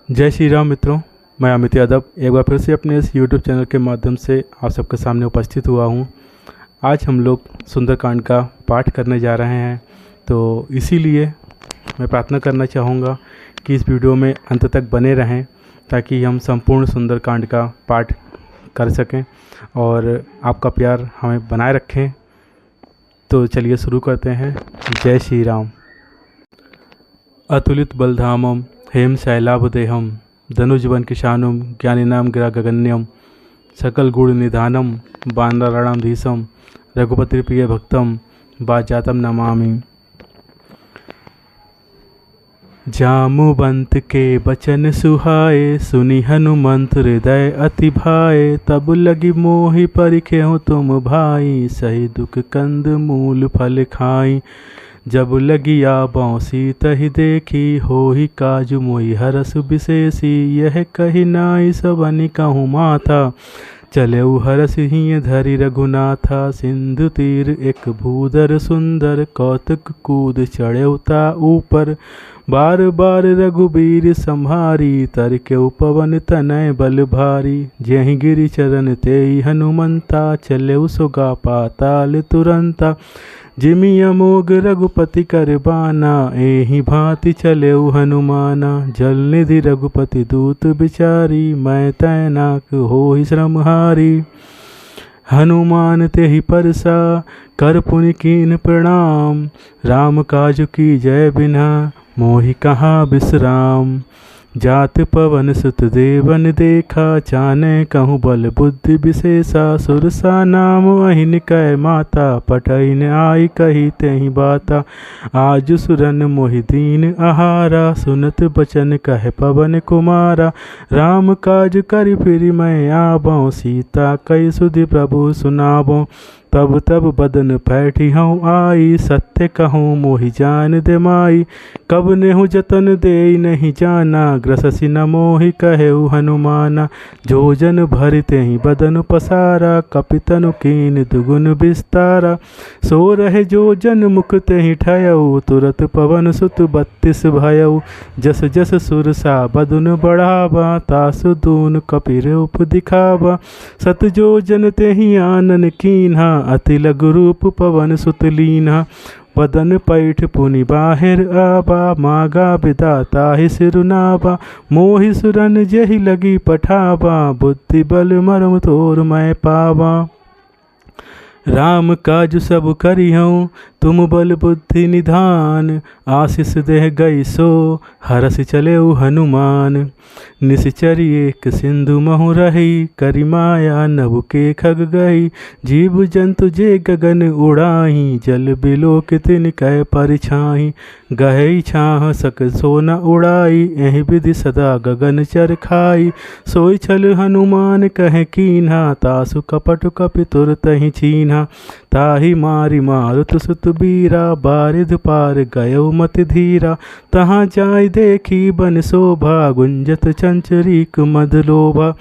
जय श्री राम मित्रों। मैं अमित यादव एक बार फिर से अपने इस YouTube चैनल के माध्यम से आप सबके सामने उपस्थित हुआ हूँ। आज हम लोग सुंदरकांड का पाठ करने जा रहे हैं, तो इसीलिए मैं प्रार्थना करना चाहूँगा कि इस वीडियो में अंत तक बने रहें ताकि हम संपूर्ण सुंदरकांड का पाठ कर सकें और आपका प्यार हमें बनाए रखें। तो चलिए शुरू करते हैं। जय श्री राम। अतुलित बलधामम हेम शैलाभदेहम धनुजवन किशानुम ज्ञानिनाम गिरा गगन्यम सकल गुण निधानम बानराणाधीशम रघुपति प्रिय भक्तम बाजातम नमामि। जामुवंत के बचन सुहाए सुनि हनुमंत हृदय अति भाए तब लगी मोहि परिखेहु तुम भाई सही दुख कंद मूल फल खाई। जब लगिया बौसी तहि देखी होहि काजु मोहि हरस विशेषी यह कही नाई सबनि कहूँ माथा चलेउ हरस ही धरि रघुनाथा। सिंधु तीर एक भूधर सुंदर कौतुक कूद चढ़ेउता ऊपर बार बार रघुबीर संहारी तरकेउ पवन तनय बल भारी। जेहि गिरि चरण तेहि हनुमंता चलेउ सुगा पाताल तुरंता। जिमि अमोघ रघुपति कर बाना एहि भांति चलेउ हनुमाना। जल निधि रघुपति दूत बिचारी मैं तैनाक होहि श्रमहारी। हनुमान तेहि परसा कर पुनि कीन प्रणाम राम काज की जय बिना मोहि कहाँ विश्राम। जात पवन सुत देवन देखा चाने कहूँ बल बुद्धि विशेषा। सुरसा नाम अहिन कै माता पठैन आई कही तेहि बाता। आज सुरन मोहि दीन आहारा सुनत बचन कहे पवन कुमारा। राम काज करि फिरि मैं आबऊँ सीता कई सुधि प्रभु सुनाबऊँ। तब तब बदन पैठी हूँ आई सत्य कहूँ मोहि जान दे माई। कब नेहु जतन दे नहीं जाना ग्रससि न मोहि कहेउ हनुमाना। जो जन भरि तेहि बदन पसारा कपितनु कीन दुगुन विस्तारा। सो रहे जो जन मुख तेहि ठयउ तुरत पवन सुत 32 भयउ। जस जस सुरसा बदन बढ़ावा तासु दून कपि रूप दिखावा। सत जो जन तेहि आनन कीन्हा अति लघु रूप पवन सुत लीन्हा। बदन पैठ पुनि बाहिर आबा मागा विदाता ही सिरुनाबा। मोहि सुरन जेहि लगी पठावा बुद्धि बल मरम तोर मैं पावा। राम काज सब करिहऊँ तुम बल बुद्धि निधान। आशीष देह गई सो हरसि चलेउ हनुमान। निश्चरी एक सिंधु महु रही करि माया नभ के खग गई। जीव जंतु जे गगन उड़ाही जल बिलो कितिन कह परिछाही। गहई छाह सक सोना उड़ाई एहि विधि सदा गगन चर खाई। सोई छल हनुमान कहे कीन्हा तासु कपट कपि तुर तहि छीन्हा। ताहि मारि मारुत सुत बीरा बारिध पार गयो मति धीरा। तहाँ जाय देखी बन शोभा गुंजत चंचरीक मद लोभा।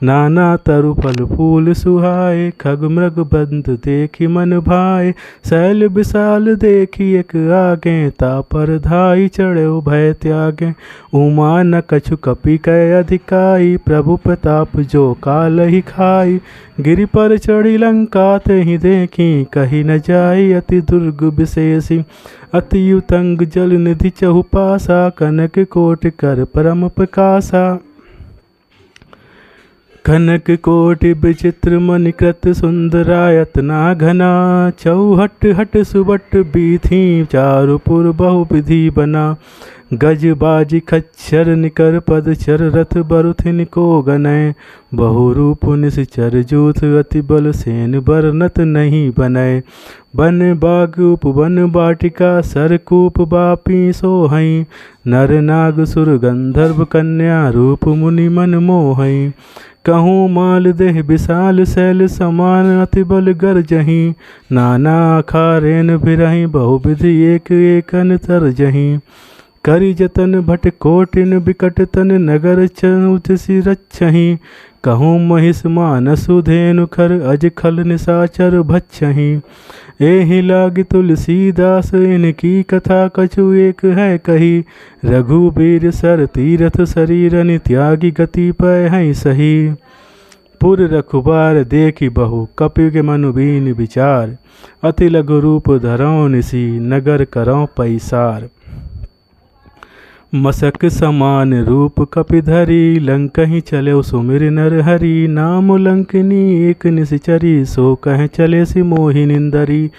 नाना तरु फल फूल सुहाए खग मृग बंद देखी मन भाए। शैल विशाल देखी एक आगे तापर धाई चढ़ो भय त्यागे। उमा न कछु कपि कै अधिकाई प्रभु प्रताप जो काल ही खाई। गिरि पर चढ़ी लंका तेहि देखी कही न जाई अति दुर्ग विशेषी। अति युतंग जल निधि चहुपासा कनक कोट कर परम प्रकाशा। कनक कोटि विचित्र मणिकृत सुंदरायतना घना। चौहट हट सुबट बीथी चारुपुर बहु विधि बना। गज बाजी खच्चर निकर पद चर रथ बरुथिन को गनय। बहु रूप निश्चर जूथ अति बल सेन बरनत नहीं बनय। बन बाग उपवन बाटिका सरकूप बापी सोहई। नर नाग सुर गंधर्व कन्या रूप मुनि मन मोहई। कहूँ माल देह विशाल शैल समान अति बल गरजहीं। नाना खारेन बिरहीं बहुविधि एक एकन तरजहीं। करी जतन भट कोटिन बिकट तन नगर चनुत सिरच्छहि। कहूँ महिष मानसु धेनु खर अज खल निशाचर भच्छहि। एहि लाग तुलसीदास इनकी कथा कछु एक है कही। रघुबीर सर तीरथ शरीरनि त्यागी गति पै हैं सही। पुर रखुबार देखी बहु कपि के मनु बीन विचार। अति लघु रूप धरौ निसी नगर करौ पैसार। मसक समान रूप कपि धरी लंकहि चले सुमिर नर हरि। नाम लंकिनी एक निशिचरी सो कह चले सि मोहि निंदरी।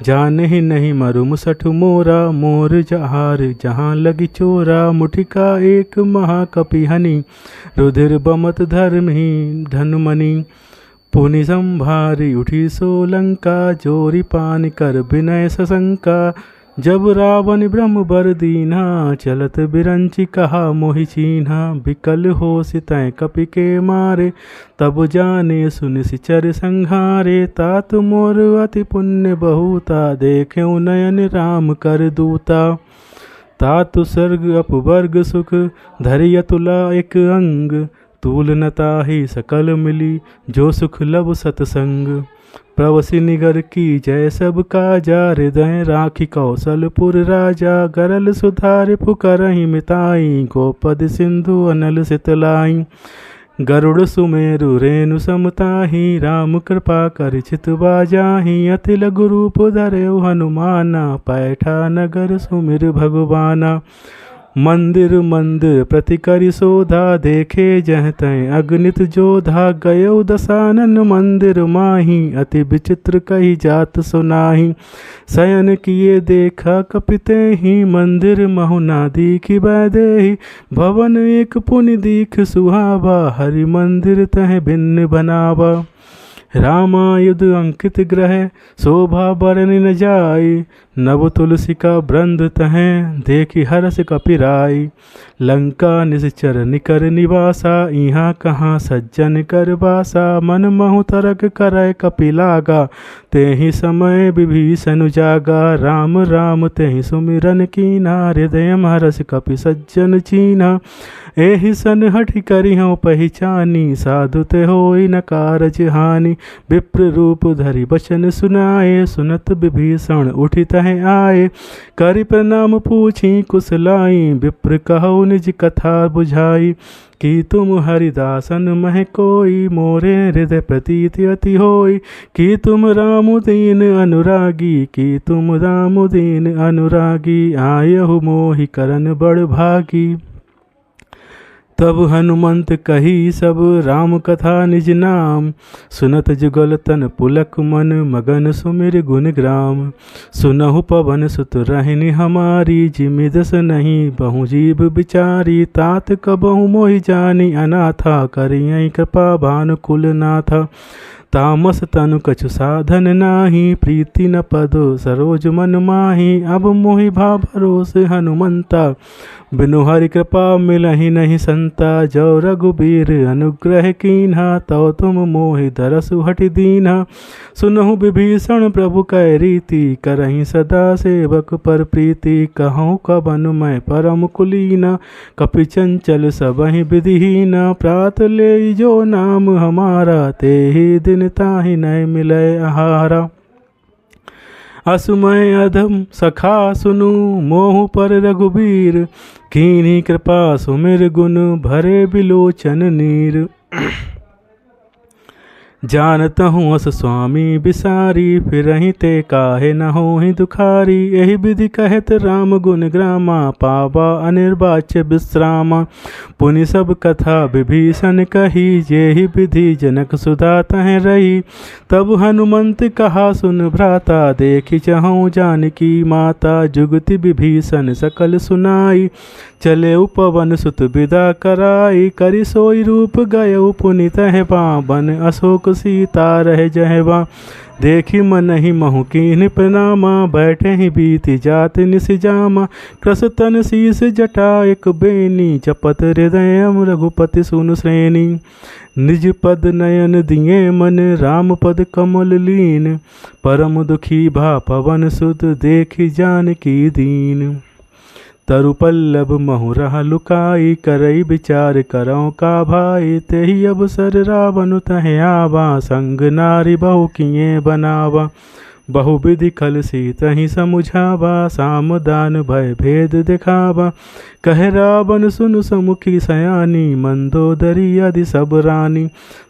जानहि नहीं मरु मुसठ मोरा मोर जहार जहाँ लगी चोरा। मुठिका एक महाकपि हनि रुधिर बमत धर्महि धनुमणि। पुनि संभारी उठी सो लंका जोरी पान कर विनय सशंका। जब रावण ब्रह्म बर दीन्हा चलत बिरंचि कहा मोहि चीन्हा। बिकल हो सितै कपि के मारे तब जाने सुनि सिचर संहारे। तात मोर अति पुण्य बहुता देखेउ नयन राम कर दूता। तातु स्वर्ग अपवर्ग सुख धरि अतुला एक अंग। तूल न ताहि सकल मिली जो सुख लब सतसंग। प्रवसि निगर की जय सब काजा हृदय राखी कौशलपुर राजा। गरल सुधारि पुकारहि मिताई गोपद सिंधु अनल सितलाई। गरुड़ सुमेरु रेणु समताहि राम कृपा कर चित बाजाहि। अति लघु रूप धरेउ हनुमाना पैठा नगर सुमिर भगवाना। मंदिर मंदिर प्रति करि शोधा देखे जह तै अगणित जोधा। गयो दसानन मंदिर माही अति विचित्र कही जात सुनाही। शयन किए देखा कपिते ही मंदिर महु ना दीखि बैदेहि। भवन एक पुनि दीख सुहावा हरि मंदिर तह भिन्न बनावा। रामायुध अंकित ग्रह शोभा बरनि न जाई। नव तुलसी का ब्रंद तह देखी हरस कपिराई। लंका निश्चर निकर निवासा इहाँ कहाँ सज्जन कर बासा। मन महु तरक करय कपि लागा तेहि समय विभीषण जागा। राम राम तेहि सुमिरन कीना हृदय हरस कपि सज्जन चीना। एहि सन हठि करिहु पहिचानी साधु ते होई न कारज हानि। विप्र रूप धरि बचन सुनाए सुनत विभीषण उठि तह आए। करि प्रणाम पूछी कुशलाई विप्र कहु निज कथा बुझाई। कि तुम हरिदासन मह कोई मोरे हृदय प्रतीति अति होई। कि तुम राम दीन अनुरागी कि तुम राम दीन अनुरागी। आयहु मोहि करन बड़ भागी। तब हनुमंत कही सब राम कथा निज नाम। सुनत जुगल तन पुलक मन मगन सुमिर गुण ग्राम। सुनहु पवन सुत रहनि हमारी जिमि दस नहीं बहु जीव बिचारी। तात कबहु मोहि जानी अनाथा करियहि कृपा भानुकुल नाथा। तामस तनु कछु साधन नाही प्रीति न पदो सरोज मन माही। अब मोहि भा भरोसे हनुमंता बिनु हरि कृपा मिलहि नहीं संता। जो रघुबीर अनुग्रह कीन्हा तव तुम मोहि दरसु हठि दीन्हा। सुनहु विभीषण प्रभु कै रीति करहि सदा सेवक पर प्रीति। कहूँ कबन मैं परम कुलीना कपि चंचल सबहि विधिहीना। प्रात ले जो नाम हमारा तेहि दिन ताहि नय मिलय आहारा। असुमय अधम सखा सुनु मोहु पर रघुबीर। कीन्ही कृपा सुमिर गुण भरे बिलोचन नीर। जानतहु अस स्वामी बिसारी फिरहि ते काहे न होहि दुखारी। एहि विधि कहत राम गुण ग्रामा पावा अनिर्वाच्य विश्रामा। पुनि सब कथा विभीषण कही जेहि विधि जनक सुधा तह रही। तब हनुमंत कहा सुन भ्राता देखि चहु जानकी माता। जुगति विभीषण सकल सुनाई चले पवन सुत विदा कराई। करि सोई रूप गयउ पुनि तह पावन अशोक सीता रह जहवा। देखी मनहि महु कीन्ह प्रणामा बैठे ही बीति जात निस जामा। कृस तन शीस जटा एक बेनी जपत हृदय रघुपति सुन श्रेणी। निज पद नयन दिए मन राम पद कमल लीन। परम दुखी भा पवन सुत देखि जानकी दीन। तरु पल्लभ महु रहा लुकाई, करई विचार करौ का भाई। तेहि अवसर रावण तहे आवा, संग नारी बहु किए बनावा। बहुविधि खल सीतहि समुझावा, साम दान भय भेद दिखावा। कहे रावण सुनु समुखी सयानी, मंदोदरी आदि सब रानी।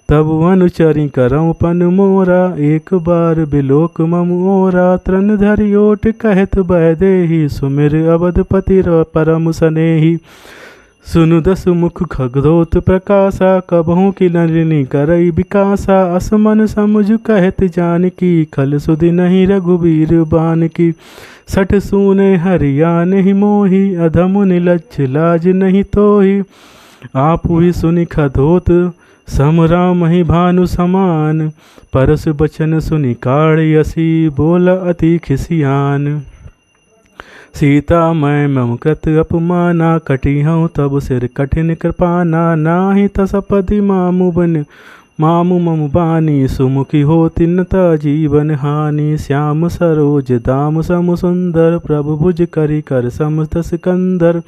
तब अनुचरि करौ पन मोरा, एक बार बिलोक मम ओरा। त्रन धरि ओट कहत बैदेही, सुमिर अवधपति परम सनेही। सुनु दसु मुख खगधोत प्रकाशा, कबहु की नलिनी करई विकासा। असमन समुझ कहत जानकी, खल सुधि नहीं रघुबीर बानकी। सठ सूने हरिया नहीं मोही, अधम निलज्ज लाज नहीं तोही। आपु ही सुनि खधोत सम राम ही भानु समान। परस बचन सुनि काढ़यसी, बोला अति खिसियान। सीता मैं मम कृत अपमाना, कटी हूँ तब सिर कठिन कृपाना। नाही तसपति मामु बन मामु मम बानी, सुमुखी हो तिन्नता जीवन हानि। श्याम सरोज दाम सम सुंदर, प्रभु भुज करि कर समस्त सिकंदर।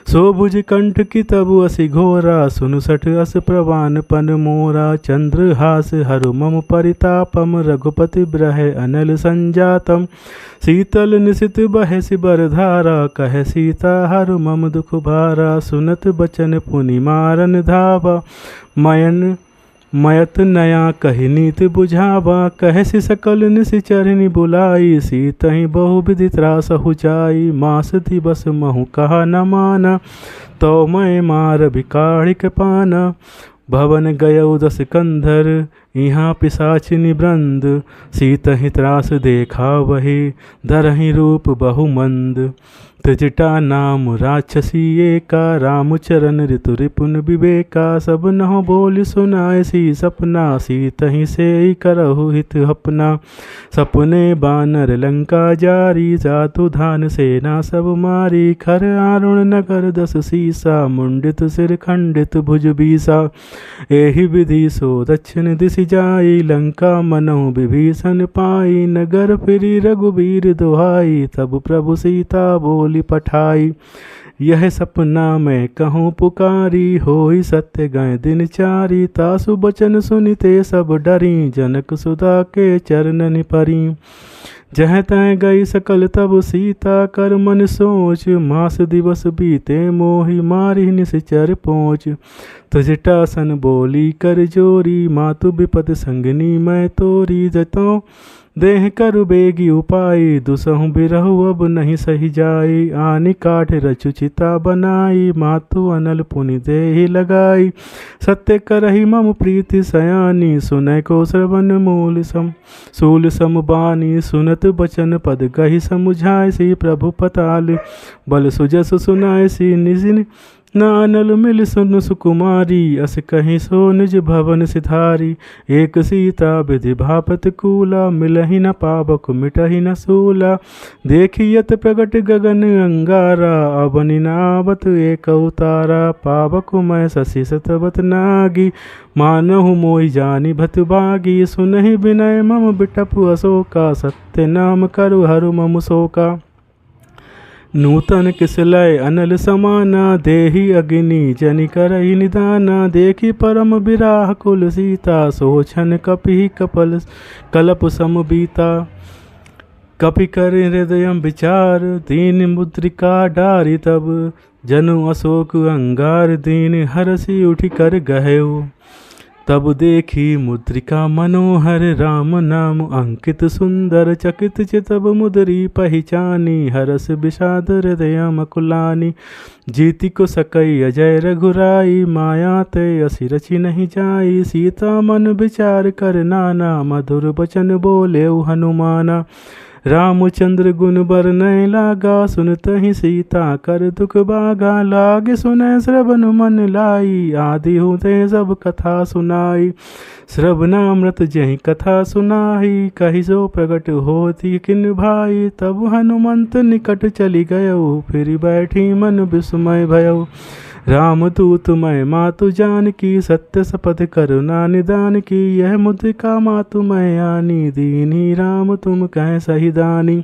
सो भुज कंठ की तबु असि घोरा, सुनु सठ अस प्रवान पन मोरा। चंद्रहास हरु मम परितापम, रघुपति ब्रह अनल संजातम। शीतल निशित बह सिबर धारा, कह सीता हरु मम दुख भारा। सुनत बचन पुनि मारन धावा, मयत नया कहि नीत बुझावा। कहसि सकल निशिचरनि बुलाई, सीतहि बहुविधि त्रास हुजाई। मास दिवस महु कहा न माना, तो मैं मार बिकाढ़िक पाना। भवन गयौ दस कंधर, यहाँ पिशाचिनी वृंद। सीतहि त्रास देखा वही, धरहि रूप बहुमंद। त्रिजटा नाम राक्षसी एका, रामचरण ऋतु रिपुन विवेका। सब नह बोल सुनाय सी सपना, सीतहि से करहु हित अपना। सपने बानर लंका जारी, जातु धान सेना सब मारी। खर आरुण नगर दस सीसा, मुंडित सिर खंडित भुज बीसा। एहि विधि सो दक्षिण दिशि जाई, लंका मनहु विभीषण पाई। नगर फिरी रघुबीर दुहाई, तब प्रभु सीता बोली पठाई। यह सपना मैं कहूँ पुकारी, होई सत्य गए दिन चारी। तासु बचन सुनिते सब डरी, जनक सुधा के चरणन परी। जह तह गई सकल तब सीता, कर मन सोच। मास दिवस बीते मोहि, मारि निशिचर पहुँच। त्रिजटासन बोली कर जोरी, मातु विपद संगनी मैं तोरी। जतों देह करु बेगी उपाय, दुसहु बिरहु अब नहीं सही जाई। आनि काठ रचु चिता बनाई, मातु अनल पुनि देहि लगाई। सत्य करहि मम प्रीति सयानी, सुनै को श्रवण मूल सम सूल सम बानी। सुनत बचन पद गहि समुझाय सी, प्रभु पताल बल सुजस सुनाय सी। निजिन नानल मिल सुन सुकुमारी, अस कहीं सो निज भवन सिधारी। एक सीता विधि भापत कूला, मिलहि न पावक मिटहि न सूला। देखियत प्रगट गगन अंगारा, अवनि नावत एक अवतारा। पावक मैं शशि सतवत नागी, मानहु मोहि जानि भत भागी। सुनहि विनय मम बिटपु अशोका, सत्य नाम करु हरु मम शोका। नूतन किसलय अनल समाना, देहि अग्नि जनि करहि निदाना। देखि परम विराह कुल सीता, सोछन कपि कपल कलप सम बीता। कपि कर हृदय विचार, दीन मुद्रिका डारि तब। जनु अशोक अंगार दीन, हरसि उठि कर गहयो। तब देखी मुद्रिका मनोहर, राम नाम अंकित सुंदर। चकित चितब मुद्री पहचानी, हरस विषाद हृदय मकुलानी। जीति को सकई अजय रघुराई, माया ते असि रचि नहीं जाई। सीता मन विचार कर नाना, मधुर बचन बोले हनुमाना। रामचंद्र गुण बरनय लागा, सुनतहि सीता कर दुख बागा। लागे सुनय श्रवण मन लाई, आदि हुते सब कथा सुनाई। श्रवणामृत जहि कथा सुनाई, कहि सो प्रगट होती किन भाई। तब हनुमंत निकट चली गयो, फिर बैठी मन विस्मय भयो। राम दूत मैं मातु जानकी, सत्य शपथ करुणा निदान की। यह मुद्रिका मातु मैं आनी, दीनी राम तुम कह सही दानी।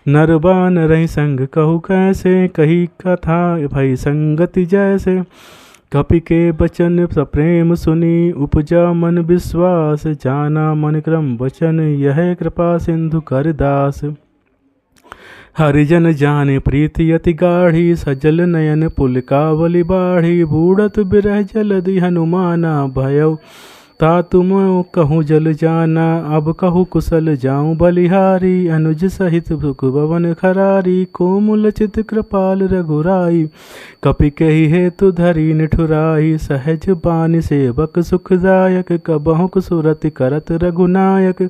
नरबान रही संग कहु कैसे, कही कथा भई संगति जैसे। कपि के बचन सप्रेम सुनी, उपजा मन विश्वास। जाना मन क्रम वचन, यह कृपा सिंधु कर दास। हरिजन जाने प्रीति अति गाढ़ी, सजल नयन पुलकावली बाढ़ी। बूढ़त बिरह जलधि हनुमाना, भयउ ता तुम कहूँ जल जाना। अब कहूँ कुशल जाऊँ बलिहारी, अनुज सहित सुख भवन खरारी। कोमल चित कृपाल रघुराई, कपि कही हेतु धरी निठुराई। सहज बानी सेवक सुखदायक, कबहुँ सुरति करत रघुनायक।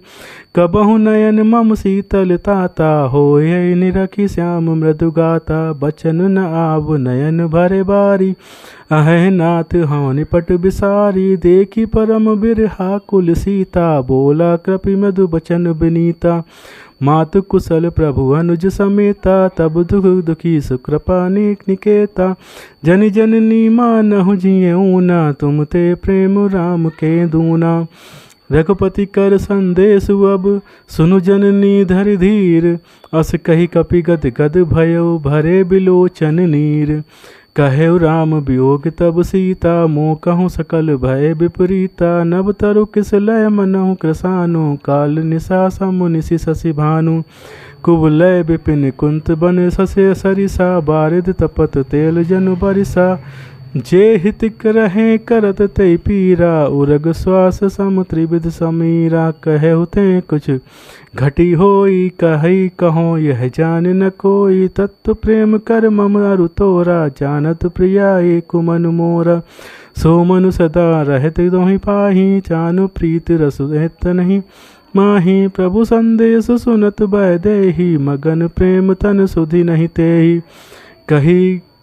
कबहु नयन मम शीतल ताता, होय निरखि श्याम मृदु गाता। बचन न आव नयन भरे बारी, अहै नाथ हाँ निपट बिसारी। देखी परम बिरहा कुल सीता, बोला कृपि मधु बचन विनीता। मातु कुशल प्रभु अनुज समेता, तब दुख दुखी सुकृपा निकेता। जन जननी मानहु जियऊ ना, तुम ते प्रेम राम के दूना। रघुपति कर संदेश अब, सुनु जननी धरि धीर। अस कही कपि गद गद भयो, भरे बिलोचन नीर। कहे राम वियोग तब सीता, मोह कहूँ सकल भय विपरीता। नभ तरु किस लय मनहु कृसानु, काल निशा समुनिशि शशि भानु। कुवलय विपिन कुंत बन ससे सरिसा, बारिद तपत तेल जनु बरिसा। जे हित रहे करत ते पीरा, उरग श्वास सम त्रिविध समीरा। कहे ते कुछ घटी होई, कही कहो यह जान न कोई। तत्व प्रेम कर मम अरु तोरा, जानत प्रिया एक मन मोरा। सो मनु सदा रहत दोहि पाही, चानु प्रीत रसु रहत नहीं माही। प्रभु संदेश सुनत भय देहि, मगन प्रेम तन सुधि नहीं तेहि। कही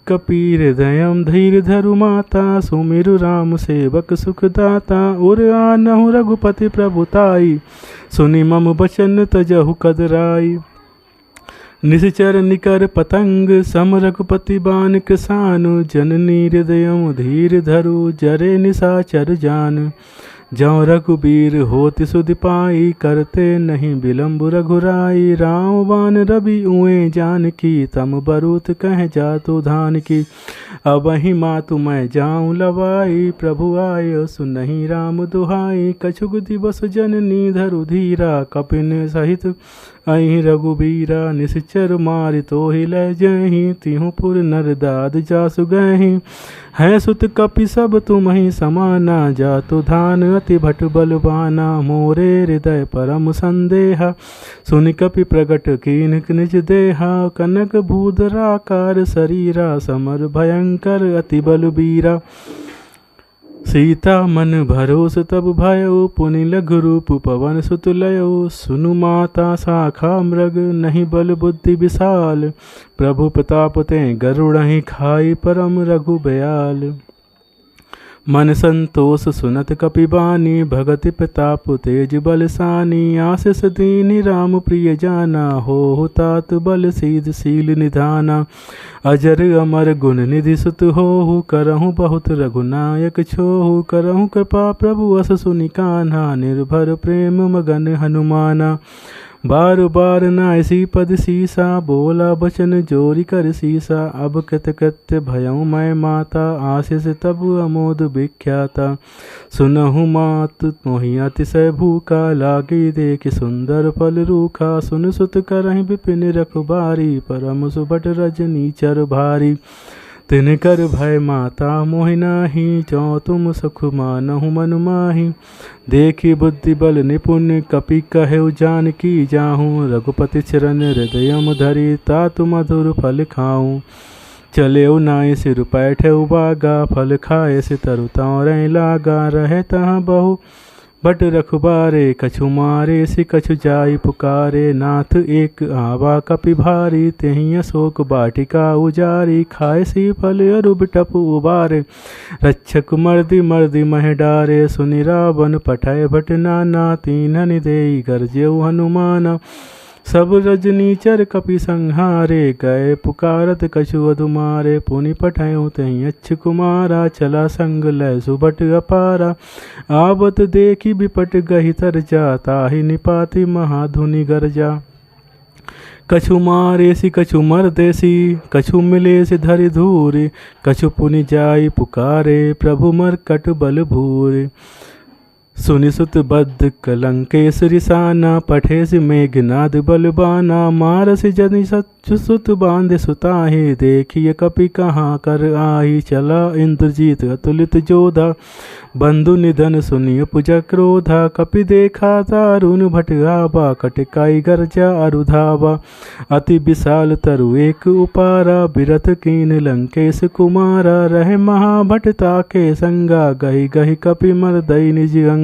कपि हृदयम धीर धरु माता, सुमिरु राम सेवक सुखदाता। उर आनहु रघुपति प्रभुताई, सुनि मम बचन तजहु कदराई। निश्चर निकर पतंग, सम रघुपति बान कृसानु। जननी हृदयम धीर धरु, जरे निशाचर जान। जौ रघुबीर होति सुधि पाई, करते नहीं विलम्ब रघुराई। राम बान रवि उए जानकी, तम बरूत कह जातु धान की। अबहि मातु मैं जाऊँ लवाई, प्रभु आय सुनहि राम दुहाई। कछुक दिवस जननी धरु धीरा, कपिन सहित अहि रघुबीरा। निश्चर मारि तोहि लय जहि, तिहु पुर नर दाद जासु गहि। है सुत कपि सब तुम्हि समाना, जातु धान अति भट बलवाना। मोरे हृदय परम संदेहा, सुनि कपि प्रगट कीन निज देहा। कनक भूधराकार शरीरा, समर भयंकर अति बलबीरा। सीता मन भरोस तब भयो, पुनि लघु रूप पवन सुत लयो। सुनु माता शाखा मृग, नहीं बल बुद्धि विशाल। प्रभु प्रताप ते गरुड़हि खाई, परम रघु बयाल। मन संतोष सुनत कपि बानी, भगति प्रताप तेज बलसानी। आशीष दीनि राम प्रिय जाना, हो तात बल सीध शील निधाना। अजर अमर गुण निधि सुत होहु, करहु बहुत रघुनायक छोहु। करहु कृपा प्रभु अस सुनि कान्हा, निर्भर प्रेम मगन हनुमाना। बार बार नायसी पद सीसा, बोला बचन जोरी कर सीसा। अब कृत कृत्य भयउ मैं माता, आशीष तब अमोद विख्याता। सुनहु मात मोहि अतिशय भूखा, लागी देख सुंदर फल रूखा। सुन सुत करहि विपिन रखबारी, परम सुभट रजनी चर भारी। तिन कर भय माता मोहि नाही, जौ तुम सुख मानहु मनु माही। देखी बुद्धि बल निपुण, कपि कहेउ जानकी जाहूँ। रघुपति चरण हृदयम धरि, तातु मधुर फल खाऊँ। चलेउ नाइ सिर पैठेउ बागा, फल खाए से तरु तौरै लागा। रहे तहाँ बहु बट रखबारे, कछु मारे सि कछु जाई पुकारे। नाथ एक आवा कपि भारी, तेहि अशोक बाटिका उजारी। खाए सी फल अरु बिटप उबारे, रक्षक मर्दि मर्दि मह डारे। सुनि रावण पठय भट नाना, तीन्हनि देई गरजेउ हनुमाना। सब रजनीचर कपि संहारे, गए पुकारत कछु अधुमारे। पुनि पठयु तहि अच्छ कुमारा, चला संग लय सुबट अपारा। आवत देखी बिपट गहि तरजा, ताहि निपाति महाधुनि गरजा। कछु मारेसी कछु मरदेसी, कछु मिलेसी धरि धूरि। कछु पुनि जाई पुकारे, प्रभु मरकट बल भूरि। सुनि सुत बद्ध कलंकेश रिसाना, पठेसि मेघनाद बलबाना। मारसि जनि सच्चु सुत बांधे सुताहि, देखिए कपि कहाँ कर आही। चला इंद्रजीत अतुलित जोधा, बंधु निधन सुनि उपज क्रोधा। कपि देखा दारुण भट आवा, कटकाई गर्जा अरुधावा। अति विशाल तरु एक उपारा, बिरथ कीन लंकेश कुमारा। रहे महाभट ताके संगा, गहि गहि कपि मरदई निज अंगा।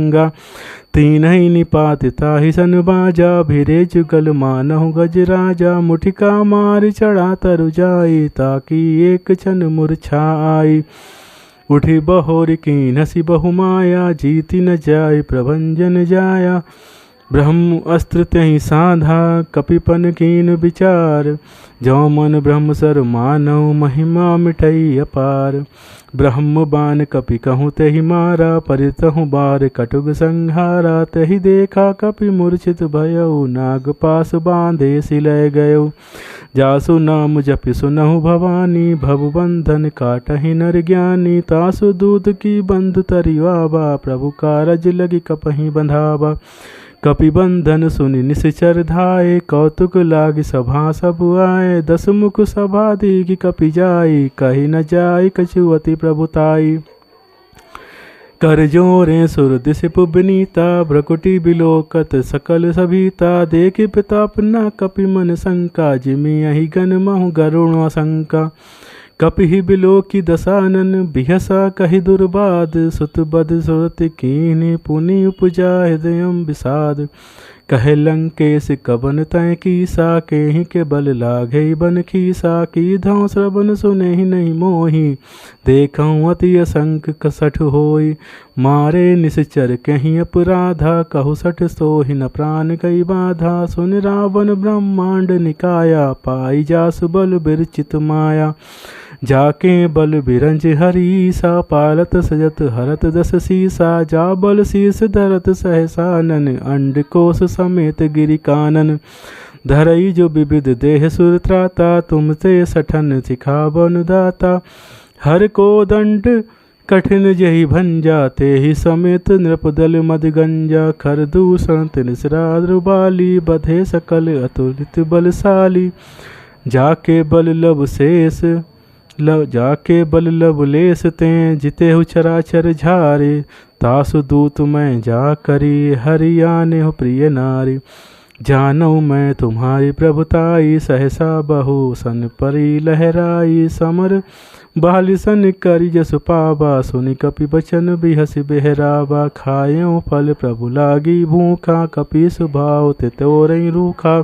तीनहि निपात ताहि सन बाजा, भिरे जुगल मानहु गज राजा। मुठिका मार चढ़ा तरु जाई, ताकि एक क्षण मूर्छा आई। उठी बहोर कीन हसी बहुमाया, जीति न जाय प्रभंजन जाया। ब्रह्म अस्त्र त्यहि साधा, कपिपन कीन विचार। जौ मन ब्रह्म सर मानव, महिमा मिटई अपार। ब्रह्म बान कपि कहूँ तहि मारा, परितहु बार कटुग संहारा। तहि देखा कपि मूर्छित भयउ, नाग पास बांधे सिलय गयउ। जासु नाम जपि सुनहु भवानी, भव बंधन काटहि नर ज्ञानी। तासु दूत की बंधु तरिवावा, प्रभु कारज लगी कपहि बंधावा। कपि बंधन सुनि निश्चर धाये, कौतुक लागी सभा सब आए। 10 मुख सभा दीघि कपि जाई, कहि न जाय कछुअति प्रभुताई। कर जोरे सुर दिसिप बिनीता, भ्रकुटी बिलोकत सकल सभीता। देखे प्रताप न कपि मन शंका, जिमि अहि गन महु गरुण शंका। कपिहि बिलोकी दसानन, बिहसा कहि दुर्बाद। सुत बद सुरत कीन्हि, पुनि उपजा हृदयम विषाद। कहे लंकेश कवन तय कीसा, केहि के बल लागे बन खीसा। की धौ श्रवण सुनेहि नहीं मोहि, देखऊँ अति असंक कसठ होई। मारे निश्चर कहीं अपराधा, कहु सठ सोहि न प्राण कई बाधा। सुन रावण ब्रह्मांड निकाया, पाई जासु बल बिरचित माया। जाके बल बिरंज हरीसा, पालत सजत हरत 10 सीसा। जा बल शीस धरत सहसानन, अंड कोश समेत गिरि कानन। धरई जो विविध देह सुर त्राता, तुमसे सठन सिखावन दाता। हर को दंड कठिन जहि भंजा, तेहि समेत नृपदल मद गंजा। खर दूषण तिनसरा बाली, बधे सकल अतुलित बलशाली। जाके बल लव शेष जाके बल लवलेस तें, जितेहु चराचर झारे। तासु दूत मैं जा करी, हरियाने हो प्रिय नारी। जानऊ मैं तुम्हारी प्रभुताई, सहसा बहु सन परी लहराई। समर बाली सन करी जसु पावा, सुनि कपि बचन बिहसि बेहरावा। खायो फल प्रभु लागी भूखा, कपि सुभाव ते तोरई रूखा।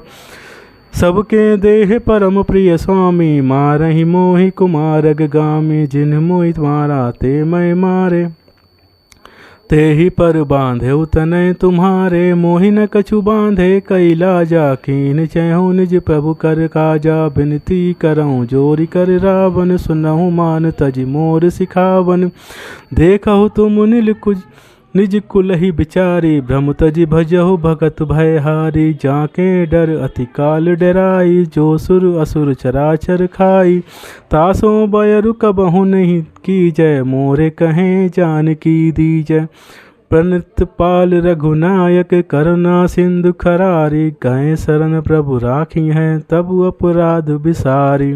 सबके देह परम प्रिय स्वामी, मारहि मोहि कुमारग गामी। जिन मोहि मारा ते मैं मारे, ते ही पर बांधे तनय तुम्हारे। मोहि न कछु बांधे कैलाजा, कीन चहु निज प्रभु कर काजा। बिनती करऊँ जोरि कर रावण, सुनहु मान तज मोर सिखावन। देखहु तुम निज कुलहि बिचारी, भ्रम तजि भजहु भगत भयहारी। जाके डर अति काल डराई, जो सुर असुर चराचर खाई। तासो बयरु कबहु नहीं कीजय, मोरे कहें जानकी दीजय। प्रणत पाल रघुनायक, करुणा सिंधु खरारी। गए शरण प्रभु राखी हैं, तब अपराध बिसारी।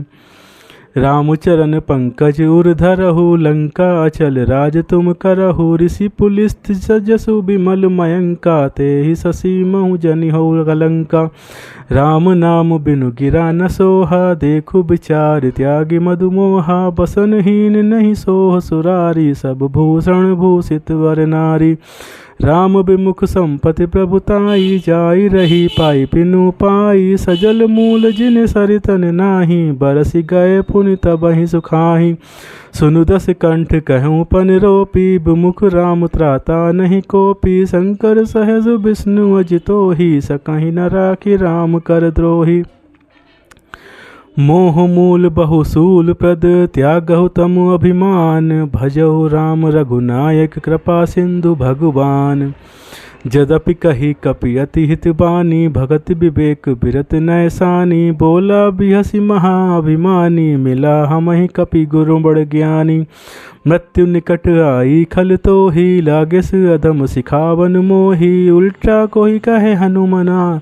रामचरण पंकज उर धरहु, लंका अचल राज तुम करहु। ऋषि पुलिस्त सजसु विमल मयंका, तेहि शशि महु जनि हो कलंका। राम नाम बिनु गिरा न सोहा, देखु विचार त्यागी मधुमोहा। बसनहीन नहीं सोह सुरारी, सब भूषण भूषित वर नारी। राम विमुख संपति प्रभुताई, जाई रही पाई पिनु पाई। सजल मूल जिन सरितन नाही, बरसि गए पुनि तबहि सुखाहि। सुनु दस कंठ कहूँ पन रोपी, विमुख राम त्राता नहीं कोपी। शंकर सहज विष्णु अजितोहि, सकहि न राखि राम कर द्रोही। मोह मूल बहुसूल प्रद, त्यागहु तम अभिमान। भजहु राम रघुनायक, कृपा सिंधु भगवान। जदपि कही कपि अति हित बानी, भगत विवेक बिरत नैसानी। बोला बिहसी महाअभिमानी, मिला हमहि कपि गुरु बड़ ज्ञानी। मृत्यु निकट आई खल तो ही, लागेस अधम सिखावन मोही। उल्टा कोई कहे हनुमना,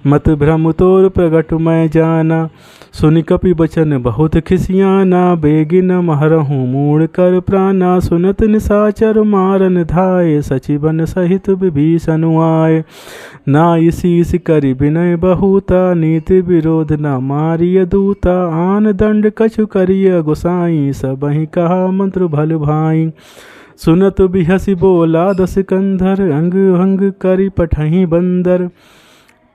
मत भ्रम तोर प्रगट मैं जाना। सुनि कपि बचन बहुत खिसियाना, बेगी न महरहूँ मूढ़ कर प्राणा। सुनत निशाचर मारन धाये, सचिवन सहित विभीषण आए। नाई शीस करि विनय बहुता, नीति विरोध न मारिय दूता। आन दंड कछु करिय गोसाई, सबहि कहा मंत्र भल भाई। सुनत बिहसी बोला दस कंधर, अंग भंग करि पठहि बंदर।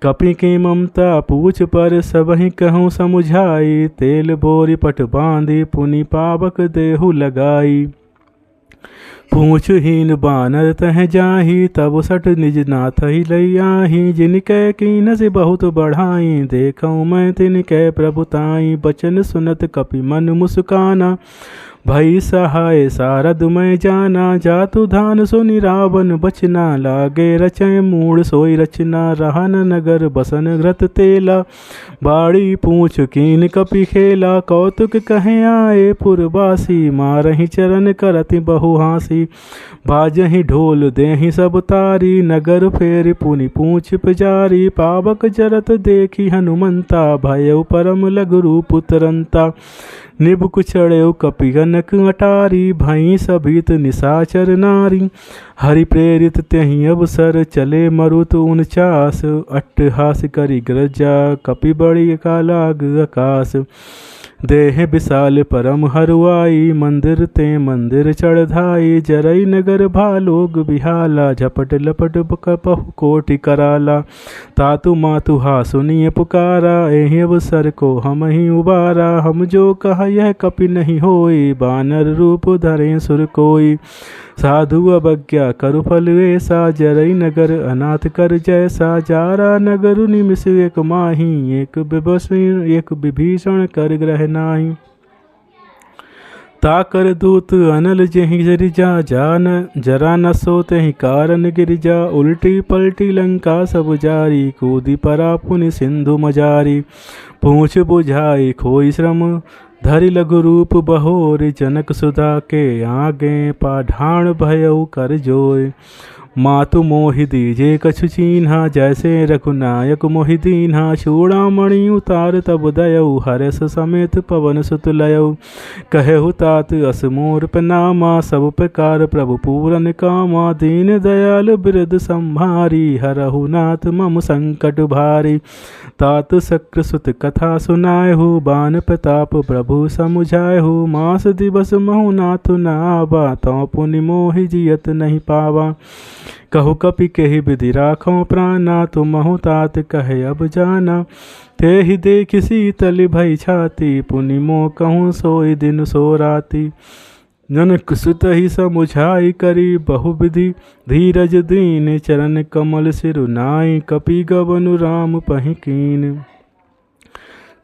कपि के ममता पूछ पर, सबहि कहूँ समुझाई। तेल बोरी पट बांधी, पुनि पावक देहु लगाई। पूछहीन बानर तह जाही, तब सठ निज नाथ ही लैयाही। जिनकै कीन से बहुत बढ़ाई, देखऊँ मैं तिनकै प्रभुताई। बचन सुनत कपि मन मुस्काना, भई सहाय सारद मैं जाना। जातु धान सुनि रावण बचना, लागे रचय मूढ़ सोई रचना। रहन नगर बसन घृत तेला, बाड़ी पूछ कीन कपि खेला। कौतुक कहे आए पुरवासी, मारहि चरण करति बहु हासी। बाजहि ढोल देहि सब तारी, नगर फेर पुनि पूछ पुजारी। पावक जरत देखी हनुमंता, भयउ परम लघु रूप तुरंता। निबुक चढ़ेउ कपि गनक अटारी, भई सभीत निशाचर नारी। हरि प्रेरित त्यहि अवसर, चले मरुत 49। अट्टहास करि ग्रजा, कपि बड़ी का लाग आकाश। देह विशाल परम हरुआई, मंदिर ते मंदिर चढ़धाई। जरई नगर भालोग बिहाला, झपट लपट कपहु कोटि कराला। तातु मातु हा सुनिय पुकारा, एहि अवसर को हम ही उबारा। हम जो कहा यह कपि नहीं होई, बानर रूप धरे सुर कोई। साधु अवज्ञा करु फल ऐसा, जरई नगर अनाथ कर जैसा। जारा नगर निमिष एक माही, एक विभीषण कर ग्रह नाही। ताकर दूत अनल जेहि गिरिजा, जरा न सो तेहि कारण गिरिजा। उल्टी पलटी लंका सब जारी, कूदी परा पुनि सिंधु मजारी। पूछ बुझाई खोई श्रम, धरि लघु रूप बहोर। जनक सुधा के आगे, पाढ़ाण भयउ कर जोय। मातु मोहि दीजे कछु चीन्हा, जैसे रघुनायक मोहि दीन्हा। चूड़ामणि उतार तब दयऊ, हरस समेत पवन सुत लयऊ। कहु तात अस मोर प्रनामा, सब प्रकार प्रभु पूरन कामा। दीन दयाल बिरद संभारी, हरहु नाथ मम संकट भारी। तात शक्र सुत कथा सुनायहु, बान प्रताप प्रभु समुझायहु। मास दिवस महु नाथ न आवा, तौ पुनि मोहि जियत नहीं पावा। कहु कपि केहि विधि राखों प्राणा, तुमहु तात कहे अब जाना। तेहि देखि शीतल भई छाती, पुनि मोह कहूँ सोई दिन सो राती। जनक सुत ही समुझाई करी, बहुविधि धीरज दीन। चरण कमल सिरु नाई, कपि गवनु राम पहि कीन।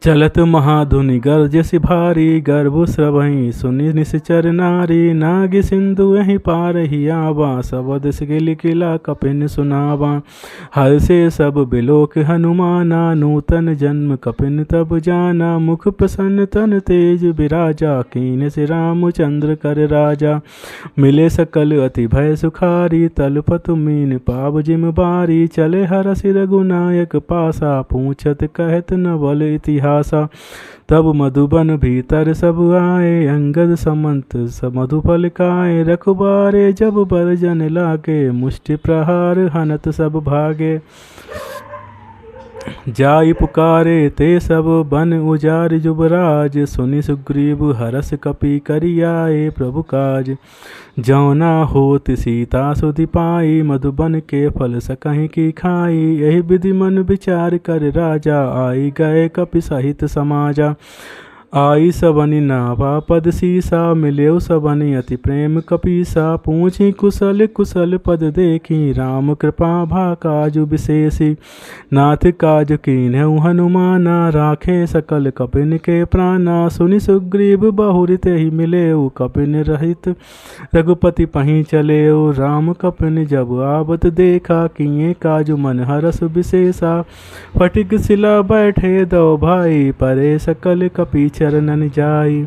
चलत महाधुनि गर्जस भारी, गर्भ स्रवहि सुनि निश्चर नारी। नाग सिंधु यहि पारहि आवा, सब दिस गिल किला कपिन सुनावा। हर से सब बिलोक हनुमाना, नूतन जन्म कपिन तब जाना। मुख प्रसन्न तन तेज विराजा, कीन से रामचंद्र कर राजा। मिले सकल अति भय सुखारी, तलपत मीन पाव जिम बारी। चले हरसि रघुनायक पासा, पूछत कहत न बल इतिहास। तब मधुबन भीतर सब आए, अंगद समंत मधुफल खाए। रखबारे जब बरजन लागे, मुष्टि प्रहार हनत सब भागे। जाई पुकारे ते सब बन उजार जुबराज। सुनि सुग्रीव हरस कपि करियाए प्रभु काज। जौना होत सीता सुधि पाई, मधुबन के फल सकहि की खाई। यही विधि मन विचार कर राजा, आई गए कपि सहित समाजा। आई सबनि नावा पद सीसा, मिल्यो सबनि अति प्रेम कपीसा। पूछी कुशल कुशल पद देखी, राम कृपा भा काजु विशेषी। नाथ काज कीन्हु हनुमाना, राखे सकल कपिन के प्राणा। सुनि सुग्रीव बहुरि तेहि मिलेउ, कपिन रहित रघुपति पहीं चलेउ। राम कपिन जब आवत देखा, किए काजु मन हरस विशेषा। फटिक सिला बैठे दो भाई, परे सकल कपि चरणन जाई।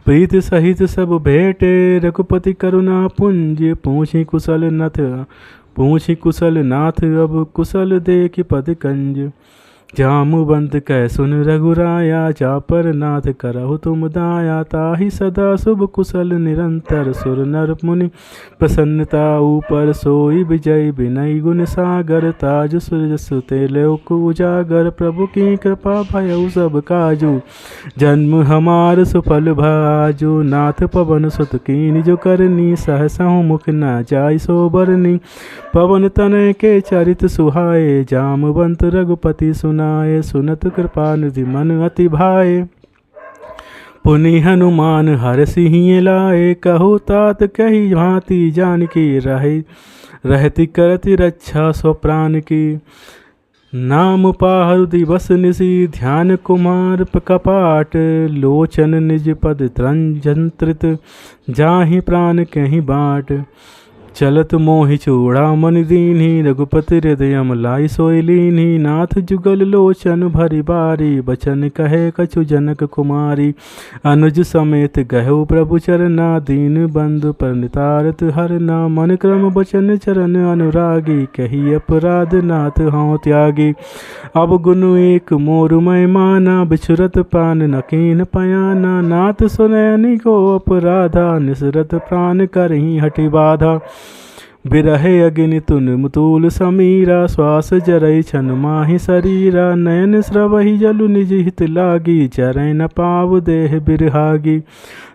प्रीत सहित सब भेंटे, रघुपति करुणा पुंज। पूछी कुशल नाथ, अब कुशल देख पद कंज। जामुवंत कह सुन रघुराया, जा पर नाथ करहु तुम दाया। ताहि सदा शुभ कुशल निरंतर, सुर नर मुनि प्रसन्नता ऊपर। सोई विजय विनय गुण सागर, ताज सूर्य सुते लोक उजागर। प्रभु की कृपा भयउ सब काजू, जन्म हमार सुफल भाजू। नाथ पवन सुत कीन जो करनी, सहसहु मुख न जाय सो बरनी। पवन तनय के चरित सुहाए, जामवंत रघुपति सुनाए। सुनत कृपा निधि मन अति भाए, पुनि हनुमान हर सिहिं लाए। कहो तात कही भांति जानकी, रहति करति रक्षा सो प्राण की। नाम पाहु दिवस निशि, ध्यान कुमार कपाट। लोचन निज पद त्रंजंत्रित, जाहि प्राण कहीं बाट। चलत मोहि चूड़ामणि दीन्हि, रघुपति हृदय लाई सोई लीन्हि। नाथ जुगल लोचन भरि बारी, बचन कहे कछु जनक कुमारी। अनुज समेत गहु प्रभु चरना, दीन बंधु परनितारत हरना। मन क्रम बचन चरण अनुरागी, कही अपराध नाथ हौं त्यागी। अब गुनु एक मोरु मैं माना, बिछुरत प्राण न कीन पयाना। नाथ सुनैनि को अपराधा, निसरत प्राण करहीं हठि बाधा। बिरहे अग्नि तुन मुतूल समीरा, श्वास जरई छन माहि शरीरा। नयन स्रवहि जलु निज हित लागी, चरै न पाव देह बिरहागी।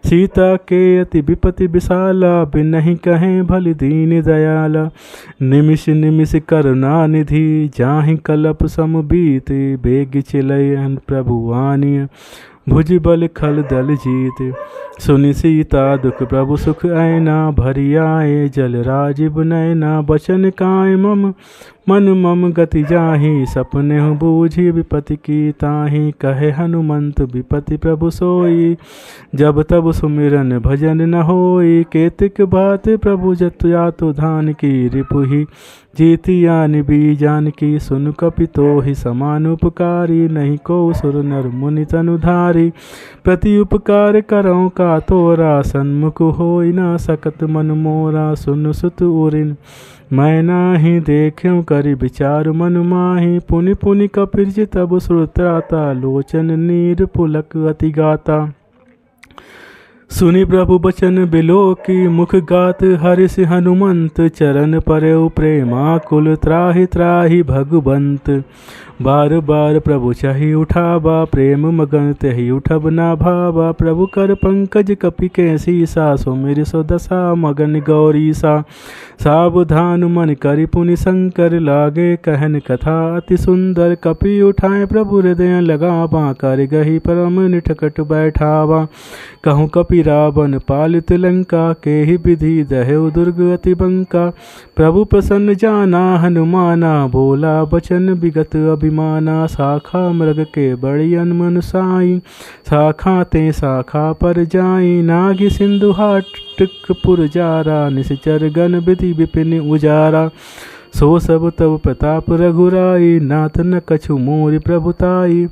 सीता के अति विपति विशाला, बिनहि कहें भलि दीन दयाला। निमिष निमिष करुणा निधि, जाहि कलप सम बीते। बेग चिलय प्रभु आनिय, भुज बल खल दल जीत। सुनि सीता दुख प्रभु सुख ऐना, भरि आए जल राजीव नैना। बचन काय मन मम गति जाहि, सपने बूझी विपति की ताहि। कहे हनुमंत विपति प्रभु सोई, जब तब सुमिरन भजन न होई। केतिक बात प्रभु जतु धान की, रिपुहि जीति आनि बीजान की। सुन कपि तोहि समान उपकारी, नहीं को सुर नर मुनि तनुधारी। प्रति उपकार करौ का तोरा, सन्मुख होई न सकत मन मोरा। सुन सुत उरिन मैं नाहि, देखूं करि विचार मन माहि। पुनि पुनि कपिरज तब श्रुत्राता, लोचन नीर पुलक अति गाता। सुनि प्रभु बचन बिलोकी, मुख गात हरिष हनुमंत। चरण परौ प्रेमाकुल, त्राहि त्राहि भगवंत। बार बार प्रभु चाहि उठावा, प्रेम मगन तेहि उठब ना भावा। प्रभु कर पंकज कपि के सीसा, सुमिर सो दशा मगन गौरीसा। सावधान मन करि पुनि शंकर, लागे कहन कथा अति सुंदर। कपि उठाए प्रभु हृदय लगावा, कर गही परम निठकट बैठावा। कहूँ कपि रावण पालित लंका, केहि विधि दहेउ दुर्ग अति बंका। प्रभु प्रसन्न जाना हनुमाना, बोला बचन विगत अभिमाना। शाखा मृग के बड़ी अनमन साई, शाखा ते शाखा पर जाई। नागि सिंधु हाटपुर जारा, निश्चर गण विधि विपिन उजारा। सो सब तब प्रताप रघुराई, नाथ न कछु मोरि प्रभुताई।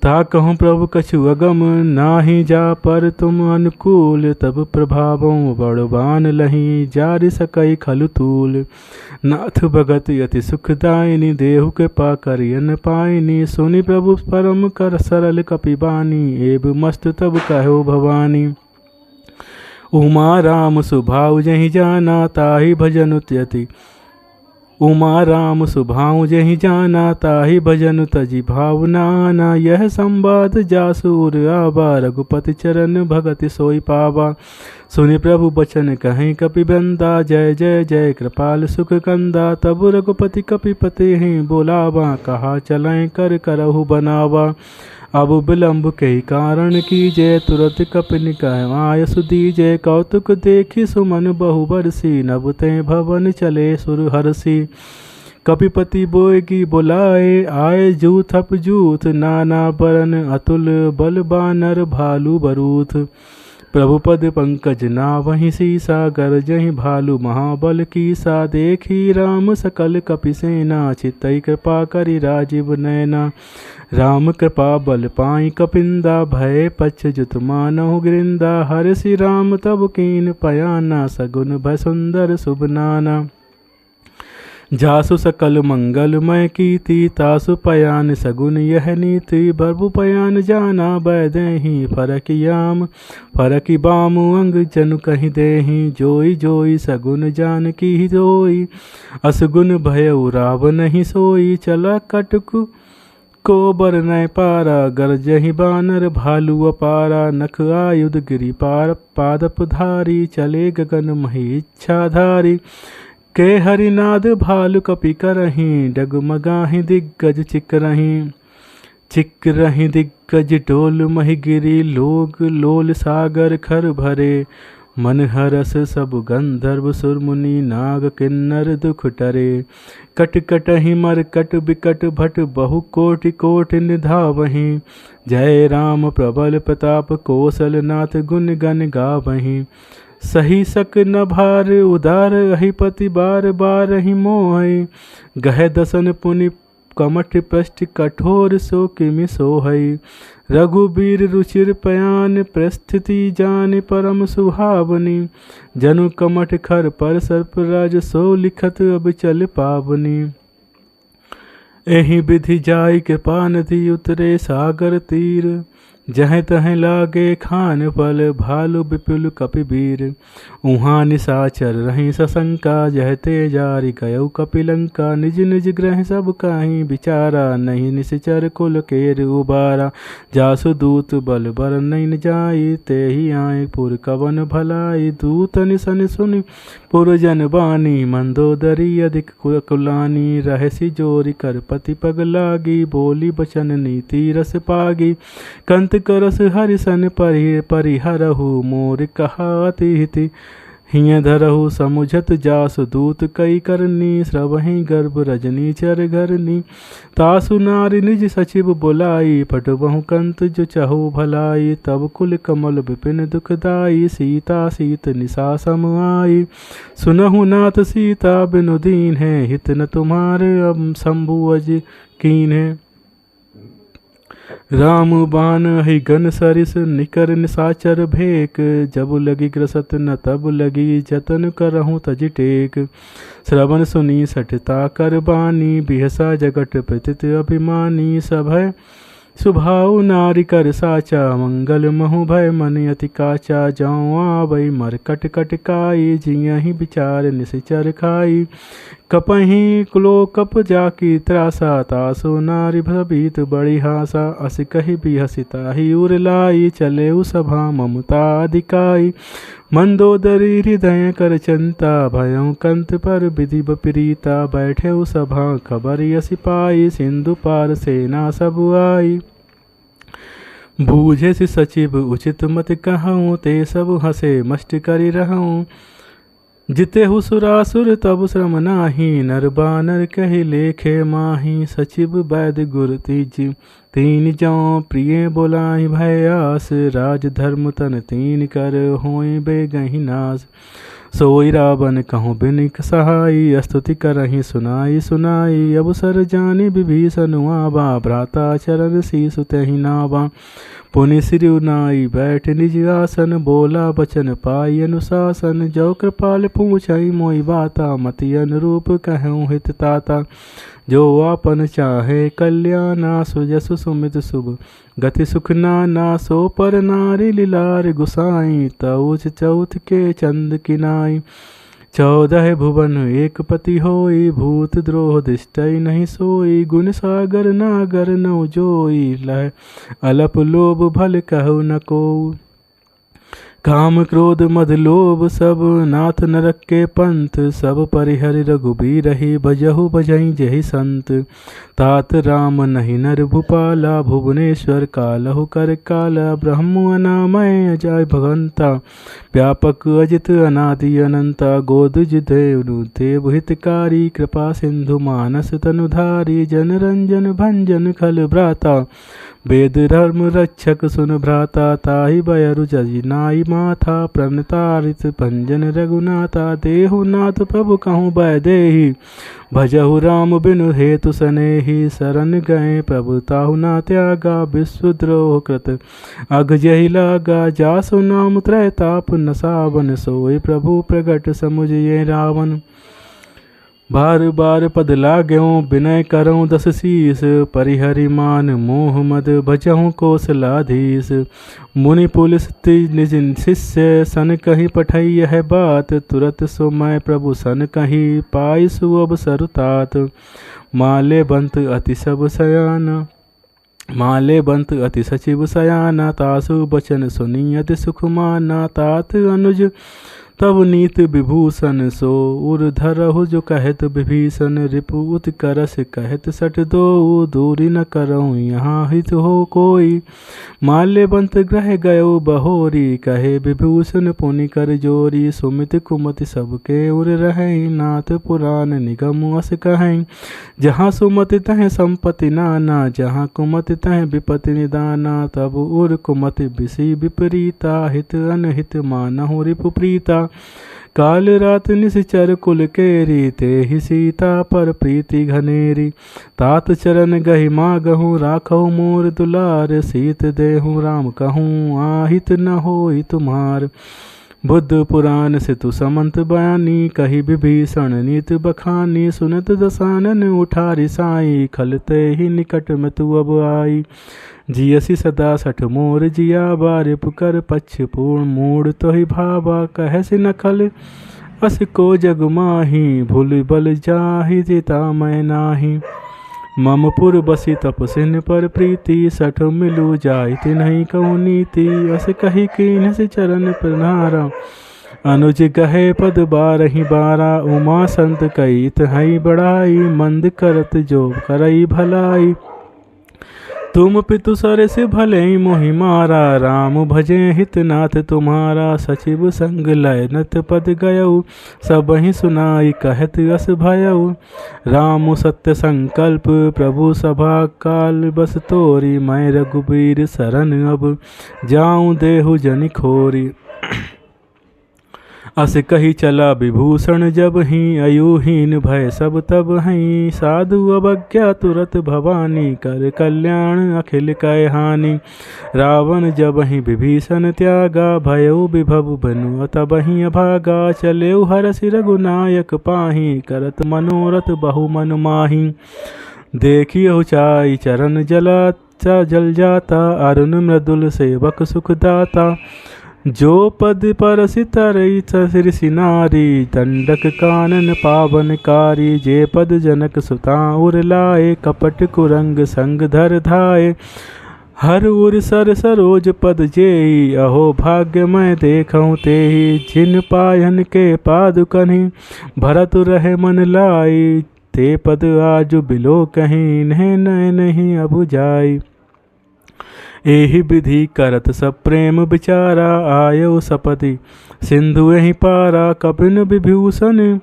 ता कहूँ प्रभु कछु अगम, नाही जा पर तुम अनुकूल। तब प्रभावों बड़बान लही, जारि सकई खलु तूल। नाथ भगत यति सुखदायिनी, देहु कृपा करियन पायनी। सुनि प्रभु परम कर सरल कपिबानी, एव मस्त तब कहो भवानी। उमा राम सुभाव जहि जाना, ताहि भजन त्यति। उमा राम सुभाव जहि जाना, ताहि भजन तजि भावनाना। यह संवाद जासूर आवा, रघुपति चरण भगति सोई पावा। सुनि प्रभु बचन कहीं कपिबंदा, जय जय जय कृपाल सुख कंदा। तब रघुपति कपिपति ही बोलावा, कहा चलें कर करहु बनावा। अब विलंब के कारण कीजय, तुरत कपिन कहवाय सुदीजय। कौतुक देखी सुमन बहु बरसी, नभ ते भवन चले सुर हरसी। कपिपति बोएगी बुलाए, आए जूथप जूथ नाना बरन। अतुल बल बानर भालू बरूथ, प्रभुपद पंकज नावहि सीसा। गरजहि भालू महाबल कीसा, देखी राम सकल कपिसेना। चितई कृपा करि राजीव नैना, राम कृपा बल पाई कपिंदा। भय पच्छ जुत मानहु गिरिंदा, हरषि राम तब कीन पयाना। सगुन भय सुंदर शुभ नाना, जासु सकल मंगलमय कीर्ति। तासु पयान सगुन यह नीति, बरबु पयान जाना बैदेहि। फरकियाम फरकि बामु अंग जनु कहि देहि। जोई जोई सगुन जानकी जोई, असगुन भयउ रावनहि सोई। चला कटकु को बर नय पारा, गरजहि बानर भालू अपारा। नख आयुध गिरि पार पादप धारी, चले गगन मही इच्छाधारी। के हरिनाद भालु कपि करहीं, डगमगाहि दिग्गज चिकरहीं। चिकरहीं दिग्गज डोल महि गिरि, लोग लोल सागर खर भरे। मन हरस सब गंधर्व सुरमुनि, नाग किन्नर दुख टरे। कट कटहि मरकट बिकट भट, बहु कोटि कोटि निधावहीं। जय राम प्रबल प्रताप, कौशलनाथ गुण गण गावहीं। सही सक न भार उदार, अहिपति बार बार ही मोहि। गह दसन पुनि कमठ पृष्ठ, कठोर सो किमि सोहई। रघुबीर रुचिर पयान, प्रस्थिति जान परम सुहावनी। जनु कमठ खर पर सर्पराज, सो लिखत अब चल पावनी। एहि विधि जाय कृपा नदी, उतरे सागर तीर। जहाँ तहाँ लागे खान फल, भालु विपुल कपिवीर। उहाँ निशाचर रही सशंका, जह ते जारि गयौ कपिलंका। निज निज ग्रह सब काहीं बिचारा, नहीं निश्चर कुल केर उबारा। जासु दूत बल बर नहीं जाई, ते ही आए पुर कवन भलाई। दूत निसन सुनि पुरजन बानी, मंदोदरी अधिक कुलानी। रहसी जोरी कर पति पग लागी, बोली बचन नीति रस पागी। कंत करस हरिसन परिहरहु, मोर कहाति हिति हिय धरहु। समुझत जासु दूत कई करनी, श्रवहि गर्भ रजनी चर घरनी। तासु नारी निज सचिव बुलाई, पटबहु कंत जो चहु भलाई। तब कुल कमल विपिन दुखदाई, सीता सीत निशा सम आई। सुनहु नाथ सीता बिनु दीन है, हित न तुम्हारे अब शंभु अज कीन है। राम बान ही गन सरिस, निकर निसाचर भेक। जब लगी ग्रसत न तब लगी, जतन करहूँ तज टेक। श्रवण सुनी सठता कर बानी, बिहसा जगट प्रतित अभिमानी। सभय सुभाउ नारी कर साचा, मंगल महु भय मन अति काचा। जाऊँ आवै मरकट कटकाई, जियहि विचार निश्चर खाई। कपहि कुलो कप जाकी त्रासा, तासो नारी भीत बड़ी हासा। अस कहि बिहसिता ही उर लाई, चले सभा ममता अधिकाई। मंदोदरी हृदय कर चंता, भयउ कंत पर विधि बपरीता। बैठे सभा खबर यसी पाई, सिंधु पार सेना सब आई। बूझे से सचिव उचित मत कहूँ, ते सब हंसे मस्ट करि रहूँ। जिते हुसुरासुर तब श्रम नाही, नर बानर कहि लेखे माही। सचिव वैद्य गुर तीन जौ, प्रिय बोलाई भयास। राज धर्म तन तीन कर, होई बेगहि नाश। सोई रावण कहूँ बिनिक सहाई, स्तुति करहि सुनाई सुनाई। अवसर जानि विभीषण आवा, भ्राता चरण शीस तहि नावा। पुनि सिरु नाई बैठ निज आसन, बोला बचन पाई अनुशासन। जो कृपाल पूछई मोहि बाता, मति अनुरूप कहूँ हित ताता। जो आपन चाहे कल्याणा, सुजसु सुमित शुभ गति सुख नाना। सो पर नारी लीलार गुसाई, तउच चौथ के चंद किनाई। 14 भुवन एक पति होई, भूत द्रोह दिष्टै नहीं सोई। गुण सागर नागर नौ जोई, लह अलप लोभ भल कहु न कोउ। काम क्रोध मद लोभ सब नाथ नरक के पंथ, सब परिहरि रघुबीर रही भजहु भजई जहि संत। तात राम नहीं नर भूपाला, भुवनेश्वर कालहु कर काला। ब्रह्म अनामय अजय भगवंता, व्यापक अजित अनादि अनंता। गोदुज देव हितकारी, कृपा सिंधु मानस तनुधारी। जन रंजन भंजन खल भ्राता, वेद धर्म रक्षक सुन भ्राता। ताहि बयरु जजि नाई माथा, प्रणतारित भंजन रघुनाथा। देहु नाथ प्रभु कहूँ बय देहि, भजहु राम बिनु हेतु सनेहि। शरण गए प्रभु ताहु ना त्यागा, विश्वद्रोह कृत अघ जहि लागा। जासु नाम त्रैताप नसावन, सोई प्रभु प्रगट समुझिए रावण। बार बार पद लाग्यों, विनय करऊँ दस शीस। परिहरि मान मोह मद, भजहूँ कौशलाधीश। मुनि पुलिस निज शिष्य, सन कहीं पठई यह बात। तुरत सो मैं प्रभु सन कहीं, पाई सुअब सरुतात। माले बंत अति सब सयाना, माले बंत अति सचिव सयाना। तासु बचन सुनी अति सुख माना। तात अनुज तब नीत विभूषण, सो उर धरहु जो कहत विभीषण। रिपु उत्करस कहत सट दो, दूरी न करऊँ यहाँ हित हो कोई। माल्यवंत ग्रह गयो बहोरी, कहे विभूषण पुनि कर जोरी। सुमित कुमति सबके उर रहें, नाथ पुराण निगम अस कहें। जहाँ सुमति तह संपत्ति नाना, जहाँ कुमति तह विपति निदाना। तब उर कुमति विषि विपरीता, हित अनहित मानहु रिपु प्रीता। काल रात निश्चर कुल केरी, ते ही सीता पर प्रीति घनेरी। तात चरण गहि मागहूँ, राखहु मोर दुलार। सीत देहूँ राम कहूँ, आहित न होई तुम्हार। बुद्ध पुराण सितु समंत बयानी, कही विभीषण नीत बखानी। सुनत दसानन उठारी साई, खलते ही निकट में तू अब आई। जियसी सदा सठ मोर जिया, बार पुकर पक्ष पूर्ण मूड तो ही भावा। कहसी न खल अस को जग माही, भूल बल जाहि जिता मैं नाही। मम पुर बसी तपसिन पर प्रीति, सठ मिलू जाय तिन्हि कहूँ नीति। अस कही कीन्ह से चरण प्रणारा, अनुज गहे पद बारहि बारा। उमा संत कई तहई बड़ाई, मंद करत जो करई भलाई। तुम पितु सर से भले मोहि मारा, राम भजे हितनाथ तुम्हारा। सचिव संग लय नत पद गयऊ, सबहि सुनाई कहत अस भयऊ। राम सत्य संकल्प प्रभु सभा काल, बस तोरी मैं रघुबीर शरण अब जाऊँ देहु जनि खोरी। अस कही चला विभूषण जब ही, अयुहीन भय सब तब हैं। साधु अवज्ञा तुरत भवानी, कर कल्याण अखिल कै हानि। रावण जब ही विभीषण त्यागा, भयउ विभव बनु तबहि अभागा। चलेउ हरषि रघुनायक पाहि, करत मनोरथ बहु मन माहि। देखियहु चाई चरण जल जाता, अरुण मृदुल सेवक सुखदाता। जो पद परसि तरई ऋषि नारी, दंडक कानन पावनकारी। जे पद जनक सुता उर लाए, कपट कुरंग संग धर धाये। हर उर सर सरोज पद जेई, अहो भाग्य मैं देखऊँ तेहि। जिन पायन के पादुकनि, भरत रहे मन लाई। ते पद आजु बिलो कहीं, इन्हें नय नहीं अबु जाई। एहि विधि करत सब प्रेम विचारा, आयो सपति सिंधु एहि पारा। कपिन विभूषण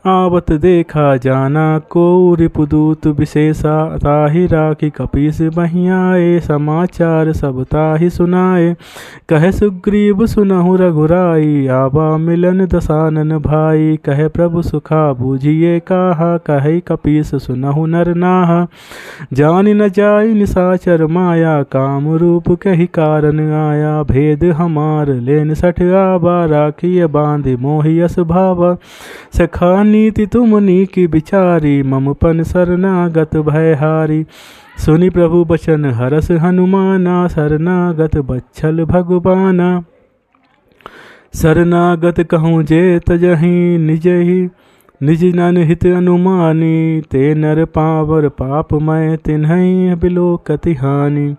आवत देखा, जाना को रिपुदूत विशेषा। ताहि राखी कपीस बहि आए, समाचार सब ताहि सुनाए। कहे सुग्रीव सुनहु रघुराई, आवा मिलन दसानन भाई। कहे प्रभु सुखा बूझिए काहा, कहे कपीस सुनहु नर नाहा। जानि न जाई निशाचर माया, काम रूप कहि कारण आया। भेद हमार लेन सठ आवा, राखिय बांधि मोहियस भावा। सखा नीति तुमनी की बिचारी, मम पन शरणागत भयहारी। सुनि प्रभु बचन हरस हनुमाना, शरणागत बच्छल भगवाना। शरणागत कहूँ जे तजहि, निज नन हित अनुमानी। ते नर पावर पाप मैं, तिन्हि बिलो कति हानि।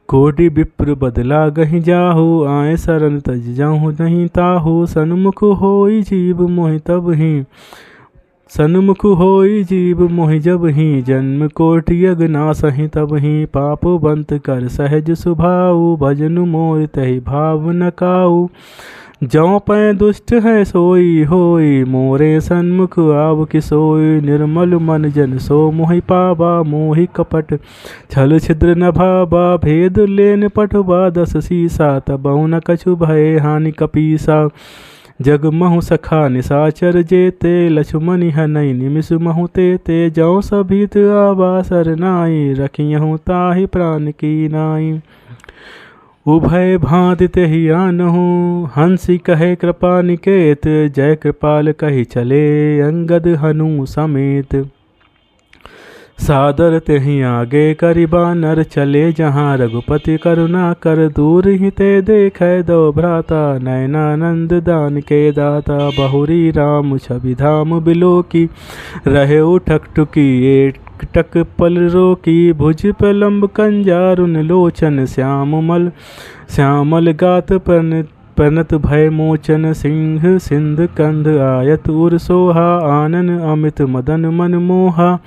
कोटि विप्र बदला गहि जाहु, आए शरण तज जाहु नहीं ताहु। सन्मुख होई जीव मोहि तब ही, सन्मुख होई जीव मोहि जब ही। जन्म कोटि अगनासहि तब ही, पाप बंत कर सहज सुभाऊ। भजनु मोर तहि भाव न काऊ, जौ पै दुष्ट है सोई होई। मोरे सन्मुख आव कि सोई, निर्मल मन जन सो मोहि पावा। मोहि कपट छल छिद्र न भावा, भेद लेन पटवा दस सीसा। तबहु न कछु भय हानि कपीसा, जग महु सखा निसाचर जेते। लक्ष्मणि हनहि निमिष महु तेते, जौ सभीत आवा सरनाई। रखियहु ताहि प्राण की नाई, उभय भांति तेहि आनहु। हंसी कहे कृपा निकेत, जय कृपाल कहि चले अंगद हनु समेत। सादर तेहि आगे करिबा नर चले, जहाँ रघुपति करुणा कर। दूर ही ते देखे दो भ्राता, नयनानंद दान के दाता। बहुरी राम छवि धाम बिलोकी, रहे उठक टुकी एक टक पल रोकी। भुज प्रलम्ब कंजारुन लोचन, श्यामल गात प्रणत भय मोचन। सिंह सिंध कंध आयत उर सोहा, आनन अमित मदन मन मोहा।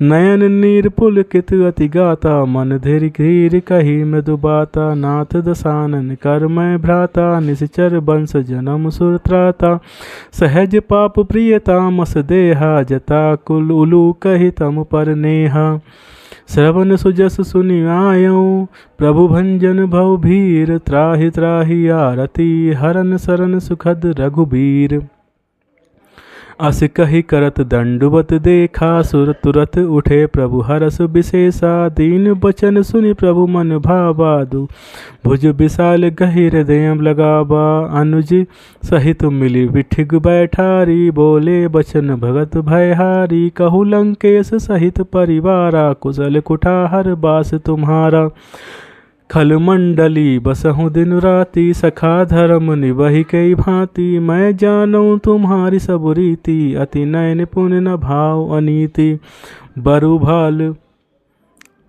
नयन नीर पुलकित अति गाता, मन धीर धीर कही मृदु बाता। नाथ दसानन कर मैं भ्राता, निश्चर बंश जन्म सुर त्राता। सहज पाप प्रियता मस देहा, जता कुल उलू कही तम पर नेहा। श्रवण सुजस सुनि आयौ, प्रभु भंजन भव भीर। त्राहि त्राहि आरती, हरन सरन सुखद रघुबीर। अस कहि करत दंडवत देखा, सुर तुरत उठे प्रभु हरस विशेषा। दीन बचन सुनि प्रभु मन भावा, भुज विशाल गहि हृदय लगावा। अनुज सहित मिली विठिग बैठारी, बोले बचन भगत भयहारी। कहु लंकेश सहित परिवारा, कुशल कुठार बास तुम्हारा। खल मंडली बसहु दिन राति, सखा धर्म निबहि कई भांति। मैं जानूं तुम्हारी सब रीति, अति नयन पुण्य न भाव अनीति।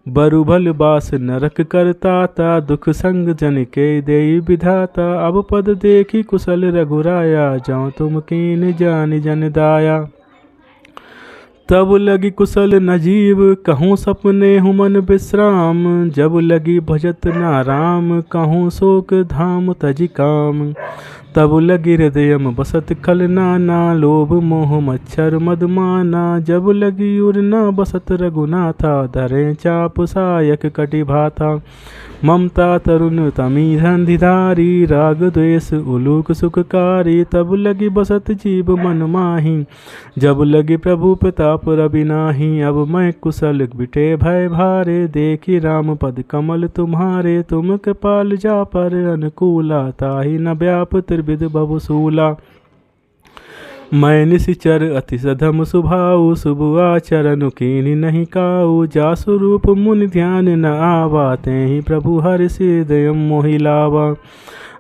बरुभल बास नरक करताता, दुख संग जन के देई विधाता। अब पद देखी कुशल रघुराया, जाऊं तुम कीन जानि जन दाया। तब लगी कुशल नजीब, कहूँ सपने हूँ मन विश्राम। जब लगी भजत ना राम, कहूँ शोक धाम तजि काम। तब लगी हृदय बसत खल नाना, लोभ मोह मच्छर मदमाना। जब लगी उर न बसत रघुनाथा, धरे चाप सायक कटि भाता। ममता तरुण तमी धंधिधारी, राग द्वेष उलूक सुखकारी। तब लगी बसत जीव मन माही, जब लगी प्रभु प्रताप रवि नाही। अब मैं कुशल बिटे भय भारे, देखी राम पद कमल तुम्हारे। तुम कृपाल जा पर अनुकूला, ताहि न व्याप त्रिविध बहुसूला। मैं निशिचर अति सधम सुभाऊ, शुभ आचरण कीनि नहीं काऊ। जासु रूप मुनि ध्यान न आवा, तेहि प्रभु हर्षि हृदय मोहि लावा।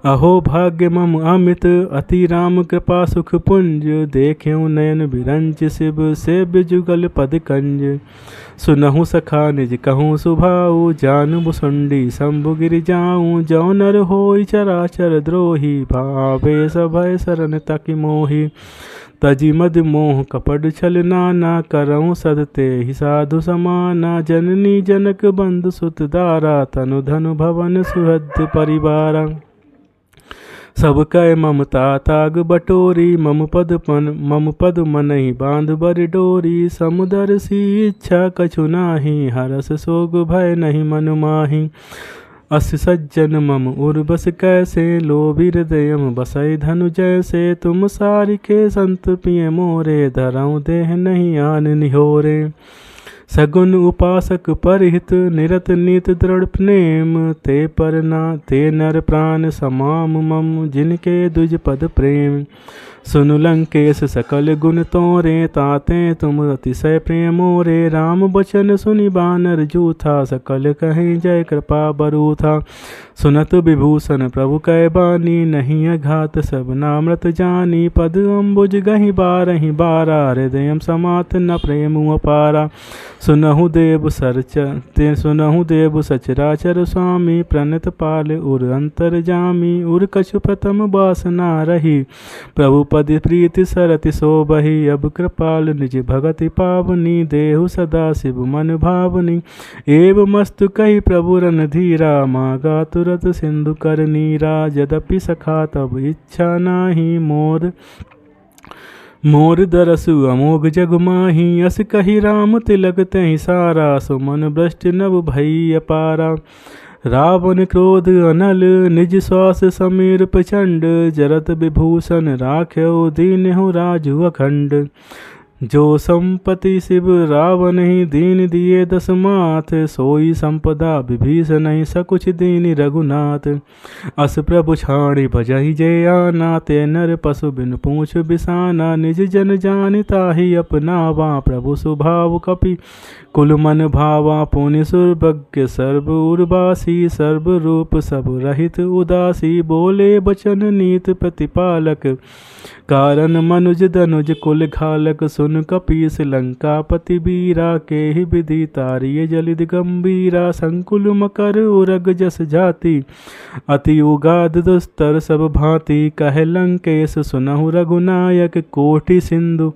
अहो भाग्य मम अमित, अति राम कृपा सुख पुंज। देख्यऊ नयन बिरंच शिव, सेव्य जुगल पद कंज। सुनहु सखा निज कहूँ सुभाऊ, जान बुसुंडी शंभु गिरि जाऊँ। जौ नर होई चराचर द्रोही, भावे सभय शरण तकि मोहि। तजि मद मोह कपट छल नाना, करऊँ सदते ही साधु समाना। जननी जनक बंधु सुत दारा, तनु धनु भवन सुहृद परिवारा। सब कै ममता ताग बटोरी, मम पद मनहि बांध बर डोरी। समुदर सी इच्छा कछु नाही, हरस सोग भय नहीं मन माही। अस सज्जन मम उर्बस कैसे, लोभी हृदय बसई धनु जैसे। तुम सारिके संत पिय मोरे, धरऊँ देह नहीं आन निहोरे। सगुन उपासक परहित, निरत नीत दृढ़ प्रेम। ते नर प्राण समाम मम, जिनके दुज पद प्रेम। सुनु लंकेश सकल गुण तोरे, ताते तुम अतिशय प्रेम मोरे। राम बचन सुनि बानर जूथा, सकल कहें जय कृपा बरूथा। सुनत विभूषण प्रभु कै बानी, नहीं अघात सब नामृत जानी। पद अम्बुज गहि बारहि बारा, हृदय समात न प्रेम अपारा। सुनहु देव सचराचर स्वामी, प्रणत पाल उर अंतर जामी। उर कछु प्रथम वासना रही, प्रभु पद प्रीति सरति सोबहि। अब कृपाल निज भगति पावनी, देहु सदा शिव मन भावनी। एव मस्तु कही प्रभु रन धीरा, मागा तुरत सिंधु कर नीरा। यद्यपि सखा तब इच्छा नाही, मोर दरसु अमोघ जग माही। अस कही राम तिलक तहि सारा, सुमन भ्रष्ट नभ भई अपारा। रावण क्रोध अनल, निज श्वास समीर प्रचंड। जरत विभूषण राख्यो, दीनहु राजु अखंड। जो संपति शिव रावण ही, दीन दिए दस माथ। सोई संपदा विभीषण नहीं, सकुच दीन रघुनाथ। अस प्रभु छाड़ी भजहि जय आना, ते नर पशु बिन पूछ बिसाना। निज जन जानि ताहि अपनावा, प्रभु स्वभाव कपि कुल मन भावा। पुनि सुरभज्ञ सर्व उर्वासी, सर्व रूप सब रहित उदासी। बोले बचन नीत प्रतिपालक, कारण मनुज धनुज कुल घालक। सुन कपीस लंकापति बीरा, केहि विधि तारिय जलिद गंभीरा। संकुल मकर उरग जस जाति, अति उगाध दुस्तर सब भांति। कह लंकेश सुनहु रघुनायक, कोटि सिंधु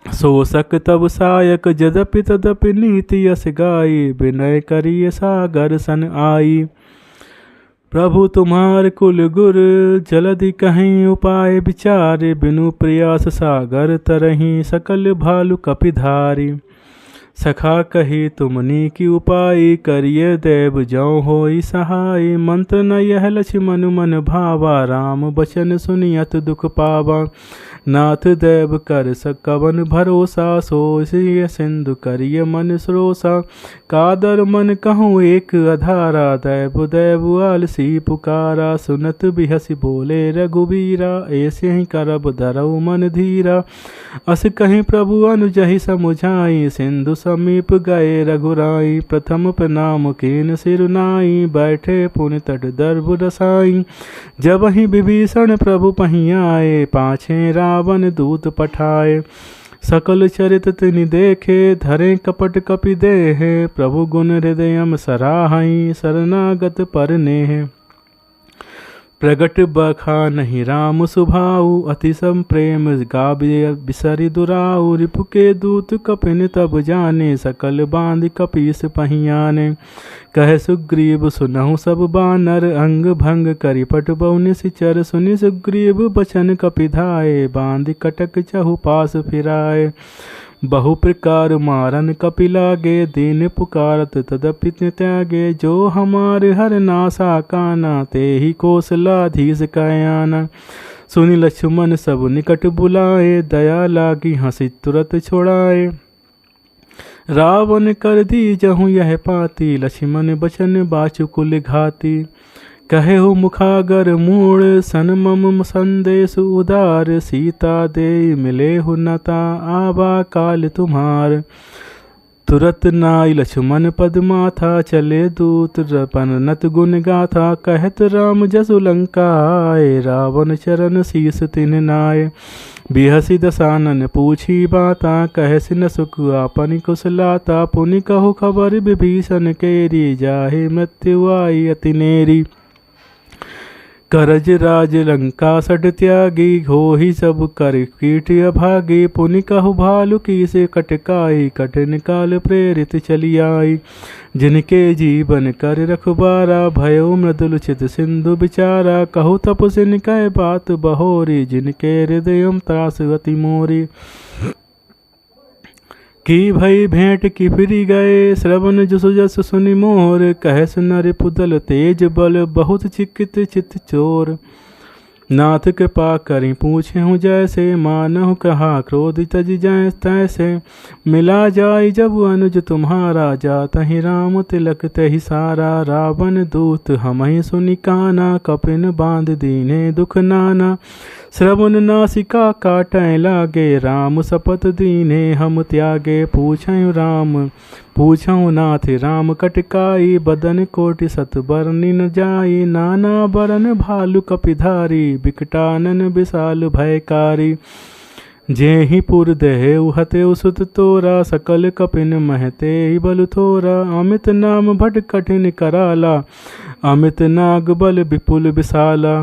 शोषक तब सायक। यद्यपि तदपि नीति यस गाई, विनय करिय सागर सन आई। प्रभु तुम्हार कुल गुर, जलधि कहीं उपाय विचारे। बिनु प्रयास सागर तरही, सकल भालु कपिधारी। सखा कही तुमनी की उपाय, करिय देव जौ होई सहाय। मंत्र न यह लक्ष्मण मन भावा, राम बचन सुनियत दुख पावा। नाथ देव कर सकवन भरोसा, सोई सिंधु करिय मन सरोसा। कादर मन कहूँ एक अधारा, देव देव आलसी पुकारा। सुनत बिहसी बोले रघुबीरा, ऐसे ही करब धरऊ मन धीरा। अस कहीं प्रभु अनुजहि समुझाई, सिंधु समीप गए रघुराई। प्रथम प्रणाम कीन सिरुनाई, बैठे पुनि तट दर्भ रसाई। जब ही विभीषण प्रभु पहीं आए, पाछे रावण दूत पठाए। सकल चरित तिनि देखे, धरे कपट कपि देहे। प्रभु गुण हृदयम सराहई, शरणागत पर नेह। प्रगट बखा नहीं राम सुभाऊ, अति सम प्रेम गाबिय बिसरि दुराऊ। रिपु के दूत कपिन तब जाने, सकल बांध कपीस पहियाने। कह सुग्रीव सुनहु सब बानर, अंग भंग करि पट बहु निशिचर। सुनि सुग्रीव बचन कपिधाए, बांध कटक चहु पास फिराए। बहु प्रकार मारन कपि लागे, दीन पुकारत तदपि त्यागे। जो हमारे हर नासा काना, ते ही कौशलाधीश कायाना। सुनि लक्ष्मण सब निकट बुलाए, दया लागी हंसी तुरत छोड़ाए। रावण कर दी जहु यह पाती, लक्ष्मण बचन बाचु कुल घाती। कहे हो मुखागर मूड़, सन मम संदेश उदार। सीता दे मिले हो नता, आवा काल तुम्हार। तुरत नाई लक्ष्मण पद माथा, चले दूत पननत गुण गाथा। कहत राम जसु लंका आए, रावण चरण शीस तिन नाय। बिहसी दसानन पूछी बाता, कहसि न सुख आपनि कुशलाता। पुनि कहु खबर विभीषण केरी, जाहे मृत्यु आई अति नेरी। करज राज लंका सट त्यागी, होहि सब कर कीट अभागी। पुनि कहु भालु की से कटकाई, कठिन काल प्रेरित चली आई। जिनके जीवन कर रखबारा, भयो मृदुल चित सिंधु बिचारा। कहु तपसिन कह बात बहोरी, जिनके हृदय त्रास अति मोरी। की भई भेंट की फिरी गए, श्रवण जसु जस सुनि मोर। कह सुनर पुदल तेज बल, बहुत चिकित चित चोर। नाथ कृपा करी पूछे हूँ जैसे, मानहु कहा क्रोध तज जाए तैसे। मिला जाय जब अनुज तुम्हारा, जात ही राम तिलक तहि सारा। रावण दूत हमहि सुनि काना, कपिन बांध दीने दुख नाना। श्रवण नासिका काटै लागे, राम सपत दीने हम त्यागे। पूछऊँ नाथ राम कटकाई, बदन कोटि सत बरनि न जाई। नाना बरन भालु कपिधारी, बिकटानन विशाल भयकारी। जेहि पुर देहु हतेउ सुत तोरा, सकल कपिन महते ही बल थोरा। अमित नाम भट कठिन कराला, अमित नाग बल विपुल विशाला।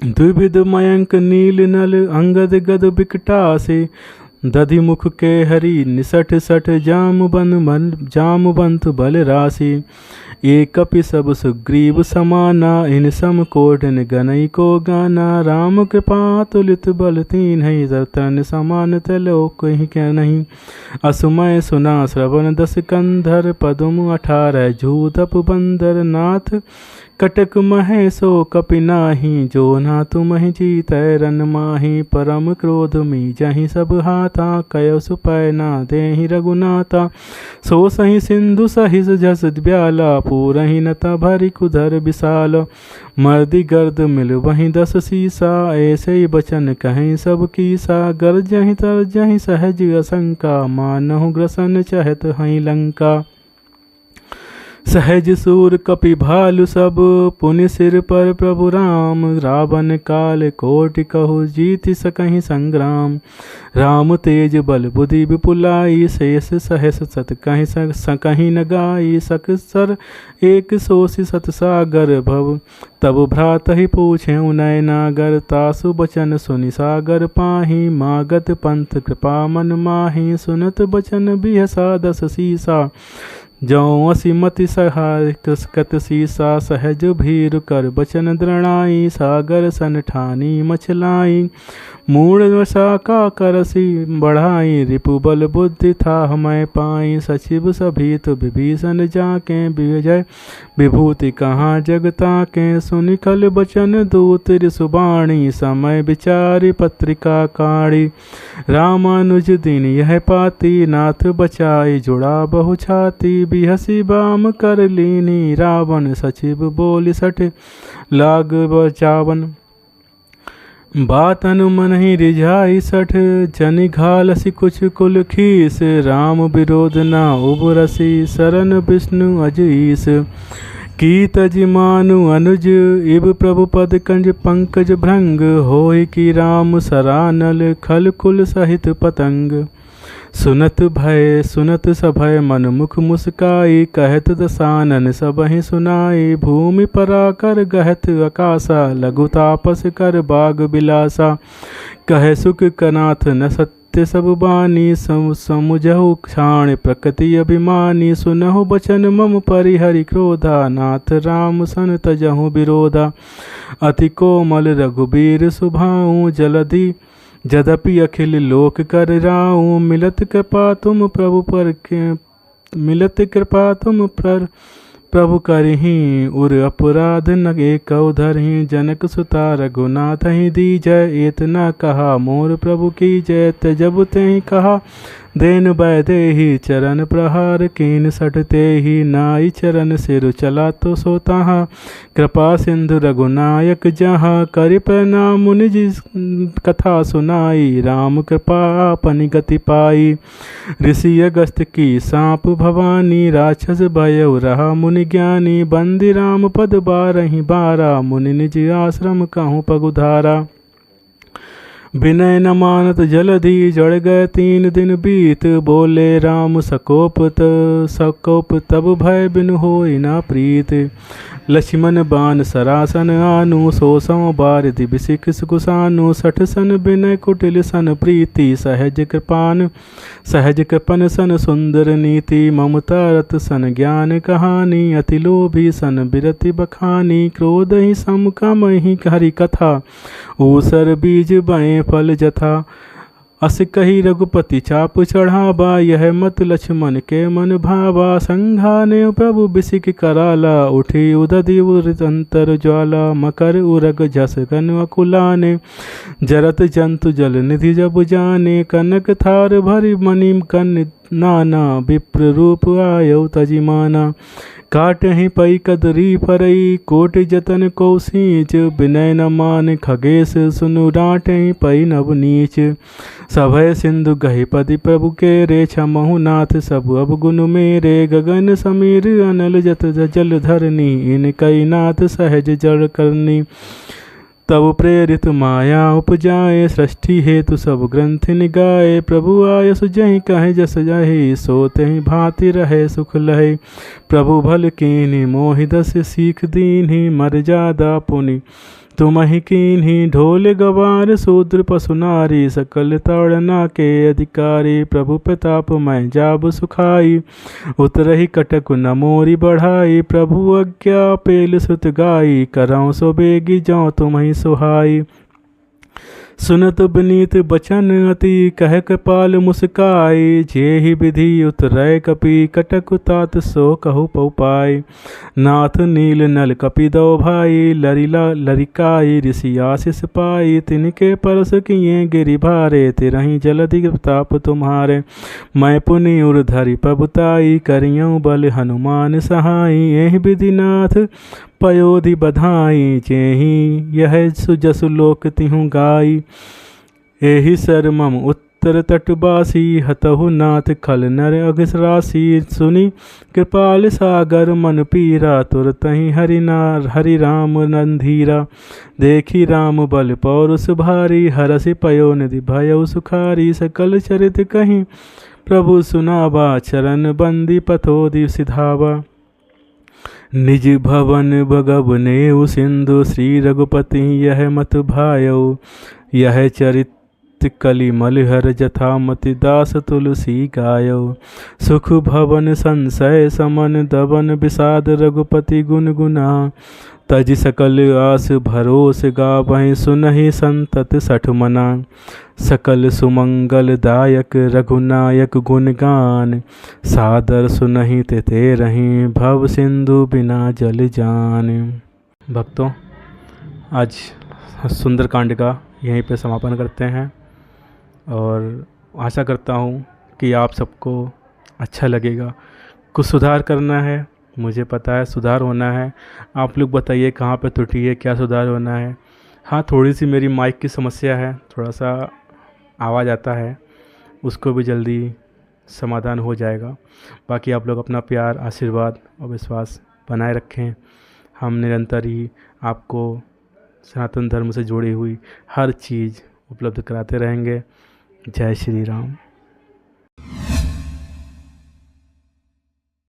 द्विविध मयंक नील नल, अंगद गद बिकटासे। दधि मुख के हरि निसठ सठ, जामवंत बल राशि। एक कपि सब सुग्रीव समाना, इन सम कोटिन गनई को गाना। राम कृपा तुलित बल तीन्है, तन समान त्रिलोक कहीं नहीं। असुमय सुना श्रवण दस कंधर, पदुम 18 झूदप बंदर। नाथ कटक महेशो कपि नाही, जो ना तुमहि जीतै रन माही। परम क्रोध मी जहि सब हाथा, कयो सुपै ना देहि रघुनाथा। सो सहि सिंधु सहिस जस ब्याला, पूरहि न भरि कुधर विशाल। मर्दि गर्द मिल वहीं 10 सीसा, ऐसे ही बचन कहीं सब कीसा। गरजहि तरजहि सहज असंका, मानहु ग्रसन चहत हई लंका। सहज सूर कपि भालु सब, पुनि सिर पर प्रभु राम। रावण काल कोटि कहु, जीति सकहि संग्राम। राम तेज बल बुद्धि विपुलाई, शेष सहस सत कहीं न गाई। सकसर एक सोषि सत सागर भव, तब भ्रातहि पूछेउ नय नागर। तासु बचन सुनि सागर पाहि, मागत पंथ कृपा मन माहि। सुनत बचन बिहसा 10 सीसा, जौं असिमति सहाय कत सीसा। सहज भीरु कर बचन द्रणाई, सागर सन ठानी मछलाई। मूढ़ वसा का करसी बढ़ाई, रिपु बल बुद्धि था मैं पाई। सचिव सभीत विभीषण जाके, विजय विभूति कहाँ जगता के। सुनि कल बचन दूत सुबाणी, समय विचारि पत्रिका काढ़ी। रामानुज दिन यह पाती, नाथ बचाई जुड़ा बहु छाती। बिहसी बाम कर लीनी, रावण सचिव बोली सठ लाग बचावन। बात अनुमन ही रिझाई सठ, जनि घालसी कुछ कुल खीस। राम विरोध ना उबरसी, सरन विष्णु अजईस। की तजि मानु अनुज, इब प्रभु पद कंज पंकज भृंग। होई की राम सरानल, खल कुल सहित पतंग। सुनत सभय मन मुख मुस्काई, कहत दसानन सबहि सुनाई। भूमि परा कर गहत आकाशा, लघु तापस कर बाग बिलासा। कह सुख कनाथ न सत्य सब बानी, समुझहु क्षाण प्रकृति अभिमानी। सुनहु बचन मम परिहरि क्रोधा, नाथ राम सन तजहु विरोधा। अति कोमल रघुबीर सुभाऊ, जलधि यद्यपि अखिल लोक कर राऊं। मिलत कृपा तुम पर प्रभु करहि, उर अपराध न एकौ धरहि। जनक सुता रघुनाथ ही दीजय, एतना कहा मोर प्रभु की जय। त्यजबु तेहि कहा देन बैदेहि, चरण प्रहार कीन सठते ही। नाई चरण सिर चला तो सोताहा, कृपा सिंधु रघुनायक जहाँ। करि प्रणाम मुनि जिस कथा सुनाई, राम कृपा आपनि गति पाई। ऋषि अगस्त की सांप भवानी, राक्षस भयउ रहा मुनि ज्ञानी। बंदी राम पद 12 12, मुनि निज आश्रम कहूँ पगुधारा। विनय न मानत जलधि, जड़ गए 3 दिन बीत। बोले राम सकोप तब भय बिनु होई ना प्रीत। लक्ष्मण बान सरासन आनु, सोसों बारिधि बिसिख सुकुसानु। 60 सन विनय कुटिल सन प्रीति, सहज कृपन सन सुंदर नीति। ममता रत सन ज्ञान कहानी, अति लोभी सन बिरति बखानी। क्रोध ही सम कम ही हरि कथा, ऊसर बीज बए फल जथा। अस कही रघुपति चाप चढ़ावा, यह मत लक्ष्मण के मन भावा। संघाने प्रभु बिसिक कराला, उठी उदधि अंतर ज्वाला। मकर उरग जस गन अकुलाने, जरत जंतु जल निधि जब जाने। कनक थार भरि मणि नाना विप्र रूप आयो तजिमाना। काटहि पई कदरी फरई कोट जतन कौशीच, विनय न मान खगेश सुनु डांटहि पई नवनीच। सभय सिंधु गहि पति प्रभु के रे, क्षमहु नाथ सब अवगुण मेरे। गगन समीर अनल जत जल धरनी, इन कई नाथ सहज जड़ करनी। तब प्रेरित माया उपजाए, सृष्टि हेतु सब ग्रंथ निगाए। प्रभु आय सुजहि कहे जस जाहि, सो तहि भांति रहे सुख लहे। प्रभु भल कीन्हि मोहि दस सीख दीन्हि, मर्यादा पुनि तुमहि कीन्हि। ढोल गवार शूद्र पशु नारी, सकल ताड़ना के अधिकारी। प्रभु प्रताप मैं जाब सुखाई, उतरहि कटक न मोरी बढ़ाई। प्रभु आज्ञा पेल सुत गाई, करऊँ सो बेगी जौ तुम्हि सुहाई। सुनत विनीत बचन अति, कह कृपाल मुस्काई। जेहि विधि उतरै कपि, कटक तात सो कहु पौ पाई। नाथ नील नल कपि दो भाई, लरिकाई ऋषि आशीष पाई। तिनके परस किए गिरि भारे, तिरहि जलधि ताप तुम्हारे। मैं पुनि उर धरि प्रभुताई, करियऊँ बल हनुमान सहाई। एहि विधि नाथ पयोधि बधाई, जेहि यह सुजसु लोक तिहु गाई। एहि सर मम उत्तर तटवासी, हतहु नाथ खल नर अघसरासी। सुनि कृपाल सागर मन पीरा, तुरतहि हरि राम नंधीरा। देखी राम बल पौरुष भारी, हरषि पयोनिधि भयउ सुखारी। सकल चरित कहीं प्रभु सुनावा, चरण बंदी पथोदि सिधावा। निज भवन भगवनेउ सिंधु, श्री रघुपति यह मत भायौ। यह चरित कलिमल हर जथा, मति दास तुलसी गायो। सुख भवन संशय समन, दबन विषाद रघुपति गुण गुना। तज सकल आस भरोस गावहि, सुनहि संतत सठ मना। सकल सुमंगल दायक रघुनायक गुण गान, सादर सुनहि तेते रहीं, भव सिंधु बिना जल जान। भक्तों, आज सुंदरकांड का यहीं पे समापन करते हैं और आशा करता हूँ कि आप सबको अच्छा लगेगा। कुछ सुधार करना है, मुझे पता है सुधार होना है। आप लोग बताइए कहाँ पे त्रुटि है, क्या सुधार होना है। हाँ, थोड़ी सी मेरी माइक की समस्या है, थोड़ा सा आवाज़ आता है, उसको भी जल्दी समाधान हो जाएगा। बाकी आप लोग अपना प्यार, आशीर्वाद और विश्वास बनाए रखें। हम निरंतर ही आपको सनातन धर्म से जुड़ी हुई हर चीज़ उपलब्ध कराते रहेंगे। जय श्री राम।